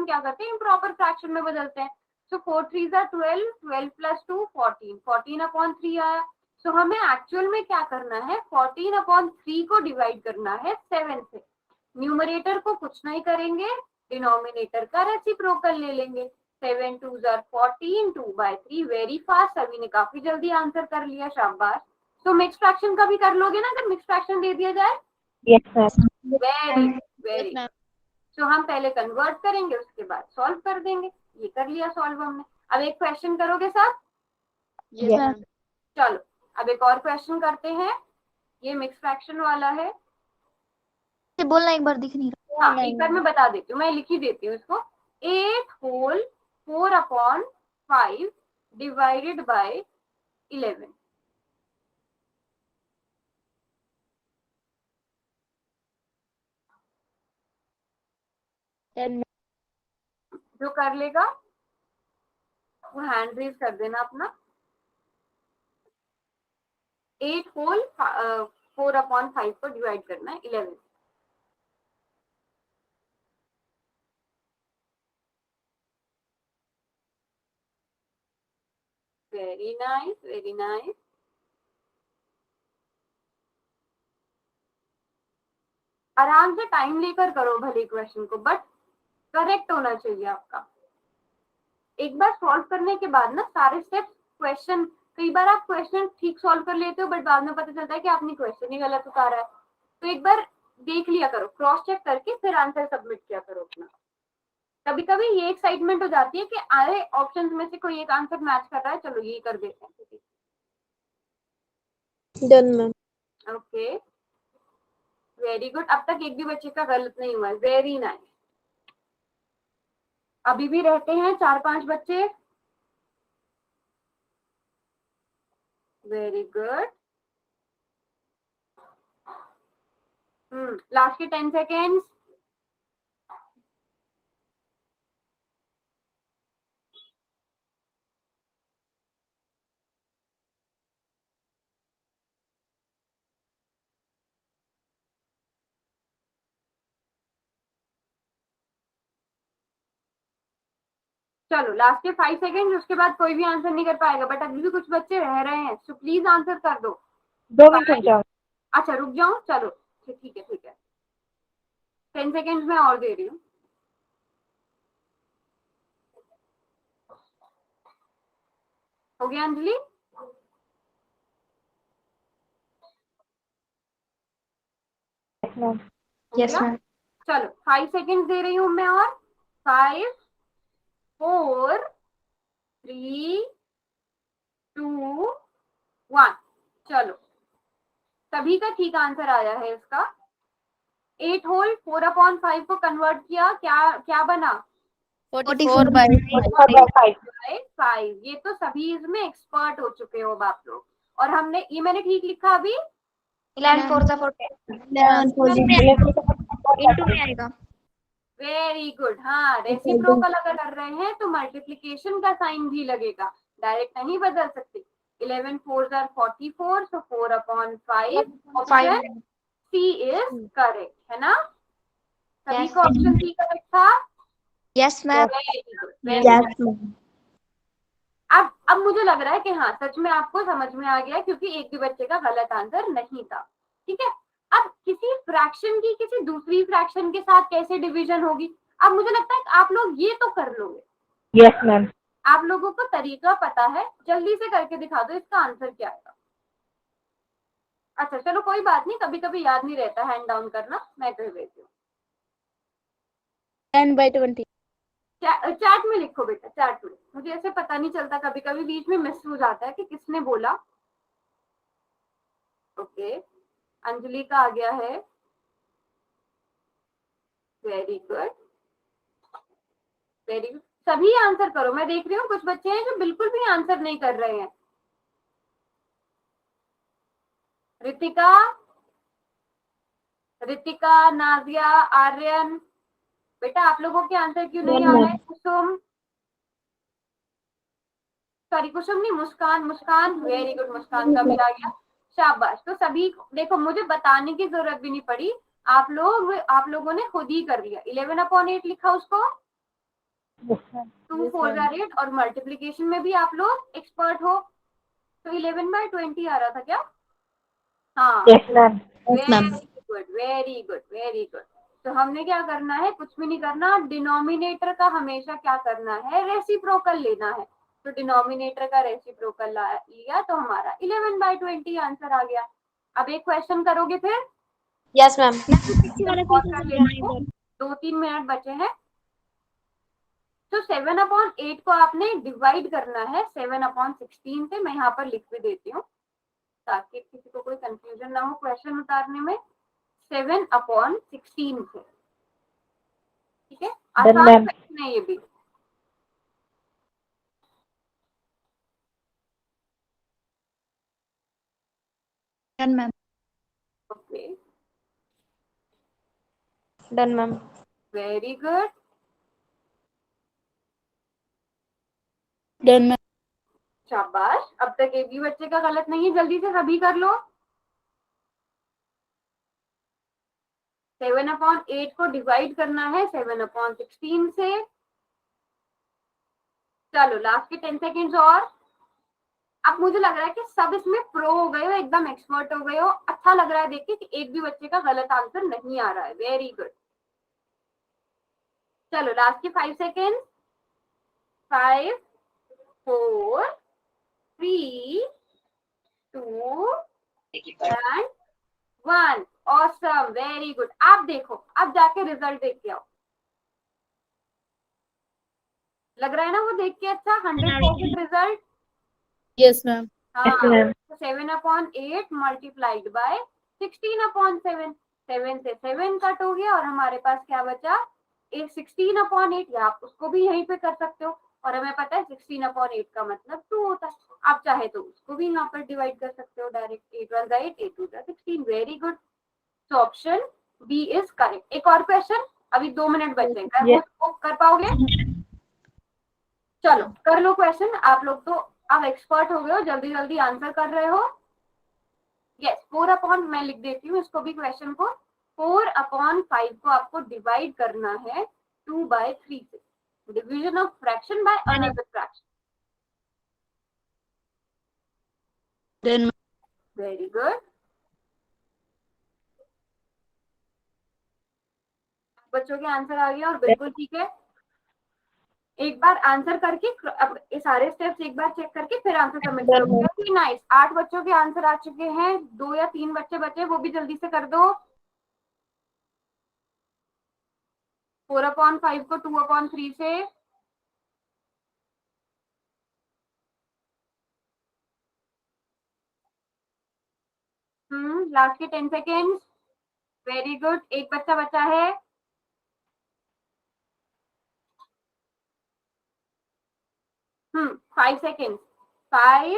क्या करते हैं, इम्प्रॉपर फ्रैक्शन में बदलते हैं। सो 4 3s are 12, 12 plus 2 14, 14/3 आया। सो हमें एक्चुअल में क्या करना है, 14/3 को डिवाइड करना है 7 से। न्यूमरेटर को कुछ नहीं करेंगे, डिनोमिनेटर का रेसिप्रोकल ले लेंगे। 7 2s are 14, 2/3। वेरी फास्ट, सभी ने काफी जल्दी आंसर कर लिया, शाबाश। तो मिक्स फ्रैक्शन का भी कर लोगे ना अगर मिक्स फ्रैक्शन दे दिया जाए। Yes ma'am. Very very. Ma'am. तो हम पहले कन्वर्ट करेंगे उसके बाद सॉल्व कर देंगे। ये कर लिया सॉल्व हमने। अब एक क्वेश्चन करोगे सब। Yes Yes. मैम। चलो अब एक और क्वेश्चन करते हैं, ये मिक्स फ्रैक्शन वाला है। बोलना एक बार, दिख नहीं रहा। हाँ एक बार मैं बता देती हूँ, मैं लिख ही देती हूँ इसको। 8 होल 4/5 डिवाइडेड बाय 11। जो कर लेगा वो हैंड रेज कर देना अपना। 8 होल 4/5 को डिवाइड करना है 11। Very nice very nice. आराम से टाइम लेकर करो भले क्वेश्चन को, बट करेक्ट होना चाहिए आपका। एक बार सॉल्व करने के बाद ना सारे स्टेप्स क्वेश्चन, कई बार आप क्वेश्चन ठीक सॉल्व कर लेते हो बट बाद में पता चलता है कि आपने क्वेश्चन ही गलत उतारा है। तो एक बार देख लिया करो, क्रॉस चेक करके फिर आंसर सबमिट किया करो अपना। कभी कभी ये एक्साइटमेंट हो जाती है कि अरे ऑप्शंस में से कोई एक आंसर मैच कर रहा है, चलो ये कर देते हैं। Done ma'am. Okay very good. अब तक एक भी बच्चे का गलत नहीं हुआ है, वेरी नाइस। अभी भी रहते हैं 4-5 बच्चे। Very good. लास्ट के 10 सेकेंड्स। चलो लास्ट के 5 सेकेंड, उसके बाद कोई भी आंसर नहीं कर पाएगा, बट अभी भी कुछ बच्चे रह रहे हैं, सो प्लीज आंसर कर दो। 2 मिनट रुक जाओ। अच्छा रुक जाओ, चलो ठीक है ठीक है। 10 सेकेंड में और दे रही हूँ। हो गया अंजलि? Yes ma'am. हो यस गया? मैम। चलो 5 सेकेंड दे रही हूँ मैं और। 5 4 3 2 1। चलो सभी का ठीक आंसर आया है इसका। 8 होल 4/5 को कन्वर्ट किया, क्या क्या बना? 44/5। ये तो सभी इसमें एक्सपर्ट हो चुके हो अब आप लोग। और हमने ये मैंने ठीक लिखा अभी? 11 4 जा 40 इंटू में आएगा। Very good. हाँ, रेसिप्रोकल अगर कर रहे हैं तो मल्टीप्लीकेशन का साइन भी लगेगा, डायरेक्ट नहीं बदल सकते। 11 4 are 44, so 4/5 option C is correct है ना? सभी को ऑप्शन सी करेक्ट था? Yes ma'am. Very good, very yes good. Ma'am. अब मुझे लग रहा है कि हाँ सच में आपको समझ में आ गया, क्योंकि एक भी बच्चे का गलत आंसर नहीं था। ठीक है, अब किसी फ्रैक्शन की किसी दूसरी फ्रैक्शन के साथ कैसे डिवीजन होगी, अब मुझे लगता है कि आप लोग ये तो कर लोगे। Yes ma'am. आप लोगों को तरीका पता है, जल्दी से करके दिखा दो इसका आंसर क्या आएगा। अच्छा चलो कोई बात नहीं, कभी कभी याद नहीं रहता हैंड डाउन करना, मैं कर देती हूँ। 10/20। चैट में लिखो बेटा, चैट में, मुझे ऐसे पता नहीं चलता, कभी कभी बीच में मिस हो जाता है कि किसने बोला। ओके, अंजलि का आ गया है, वेरी गुड वेरी गुड। सभी आंसर करो, मैं देख रही हूँ कुछ बच्चे हैं जो बिल्कुल भी आंसर नहीं कर रहे हैं। रितिका, नाजिया, आर्यन, बेटा आप लोगों के आंसर क्यों नहीं आ रहे हैं? कुसुम, सॉरी कुसुम नहीं, मुस्कान, वेरी गुड, मुस्कान का भी आ गया, शाबाश। तो सभी देखो, मुझे बताने की जरूरत भी नहीं पड़ी, आप लोगों ने खुद ही कर लिया। 11/8 लिखा उसको, 2 4 are 8, और मल्टीप्लीकेशन में भी आप लोग एक्सपर्ट हो। तो 11/20 आ रहा था क्या? हाँ, yes ma'am. Very good very good. तो हमने क्या करना है, कुछ भी नहीं करना, डिनोमिनेटर का हमेशा क्या करना है, रेसिप्रोकल लेना है। तो डिनोमिनेटर का रेसिप्रोकल लिया तो हमारा 11/20 आंसर आ गया। अब एक क्वेश्चन करोगे फिर? Yes ma'am. और कर लेना है, 2-3 मिनट बचे हैं। तो 7/8 को आपने डिवाइड करना है 7/16 से। मैं यहाँ पर लिख भी देती हूँ ताकि किसी को कोई कंफ्यूजन ना हो क्वेश्चन उतारने में। 7/16 से, ठीक है, आसान क्वेश्चन है ये भी। Done ma'am. Okay, done ma'am. Very good. Done ma'am. शाबाश, अब तक एक भी बच्चे का गलत नहीं है, जल्दी से सभी कर लो। 7/8 को डिवाइड करना है 7/16 से। चलो लास्ट के 10 सेकेंड्स और। अब मुझे लग रहा है कि सब इसमें प्रो हो गए हो, एकदम एक्सपर्ट हो गए हो। अच्छा लग रहा है देख के कि एक भी बच्चे का गलत आंसर नहीं आ रहा है, वेरी गुड। चलो लास्ट के 5 second, 5 4 3 2 and 1। Awesome, very good. आप देखो, अब जाके रिजल्ट देख के आओ। लग रहा है ना वो देख के अच्छा, 100% रिजल्ट? Yes ma'am. हाँ, 7/8 मल्टीप्लाइड बाय 16/7। 7 से 7 कट हो गया और हमारे पास क्या बचा, एक 16/8। या आप उसको भी यहीं पे कर सकते हो, और हमें पता है 16/8 का मतलब 2 होता है। आप चाहे तो उसको भी यहाँ पर डिवाइड कर सकते हो डायरेक्ट, 8 1 8, 8 2 16। वेरी गुड, तो ऑप्शन बी इज करेक्ट। एक और क्वेश्चन, अभी 2 मिनट बचे हैं, कर पाओगे? चलो कर लो क्वेश्चन। आप लोग तो अब एक्सपर्ट हो गए हो, जल्दी जल्दी आंसर कर रहे हो। यस, 4/, मैं लिख देती हूँ इसको भी क्वेश्चन को। 4/5 को आपको डिवाइड करना है 2/3 से। Division of fraction by another fraction. Done. Very good, बच्चों के आंसर आ गया और बिल्कुल ठीक है। एक बार आंसर करके, अब ये सारे स्टेप्स एक बार चेक करके फिर आंसर सबमिट करोगे। नाइस, 8 बच्चों के आंसर आ चुके हैं, 2 या 3 बच्चे बचे, वो भी जल्दी से कर दो। 4/5 को 2/3 से। लास्ट के 10 सेकेंड्स। वेरी गुड, एक बच्चा बचा है। हम्म, 5 सेकेंड्स। 5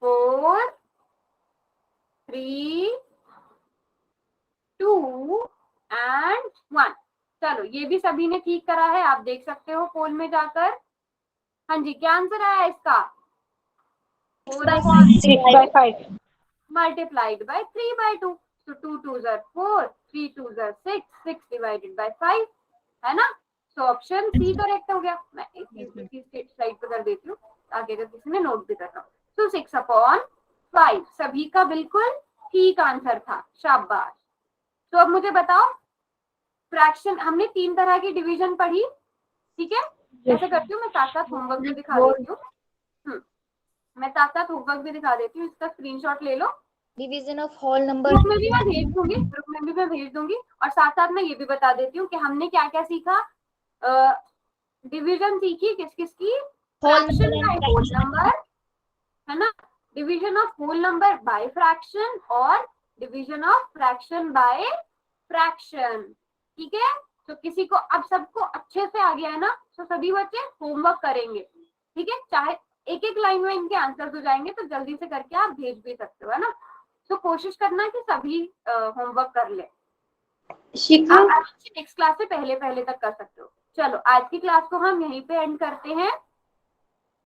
4 3 2 एंड 1। चलो, ये भी सभी ने ठीक करा है, आप देख सकते हो पोल में जाकर। हाँ जी, क्या आंसर आया इसका? 6/5 multiplied by 3/2. So 2 2s are 4, 3 2s are 6, 6 divided by 5, है ना? So ऑप्शन सी करेक्ट हो गया। मैं इसी स्लाइड पर कर देती हूँ ताकि अगर किसी ने नोट भी करना। So 6/5 सभी का बिल्कुल ठीक आंसर था, शाबाश। तो अब मुझे बताओ, फ्रैक्शन हमने 3 तरह की डिवीजन पढ़ी, ठीक है? ऐसे करती हूँ, मैं साथ साथ होमवर्क भी दिखा देती हूँ। मैं साथ साथ होमवर्क भी दिखा देती हूँ, इसका स्क्रीनशॉट ले लो। Division of whole number group में भी मैं भेज दूंगी, ग्रुप में भी मैं भेज दूंगी। और साथ साथ मैं ये भी बता देती हूँ कि हमने क्या क्या सीखा। डिवीजन सीखी किस किस की? फ्रैक्शन बाय होल नंबर, है ना? Division of whole number by fraction और division of fraction by fraction, ठीक है? तो किसी को अब सबको अच्छे से आ गया है ना? तो सभी बच्चे होमवर्क करेंगे, ठीक है? चाहे एक एक लाइन में इनके आंसर हो जाएंगे, तो जल्दी से करके आप भेज भी सकते हो, है ना? तो कोशिश करना कि सभी होमवर्क कर ले। आप नेक्स्ट क्लास से पहले पहले तक कर सकते हो। चलो, आज की क्लास को हम यहीं पे एंड करते हैं।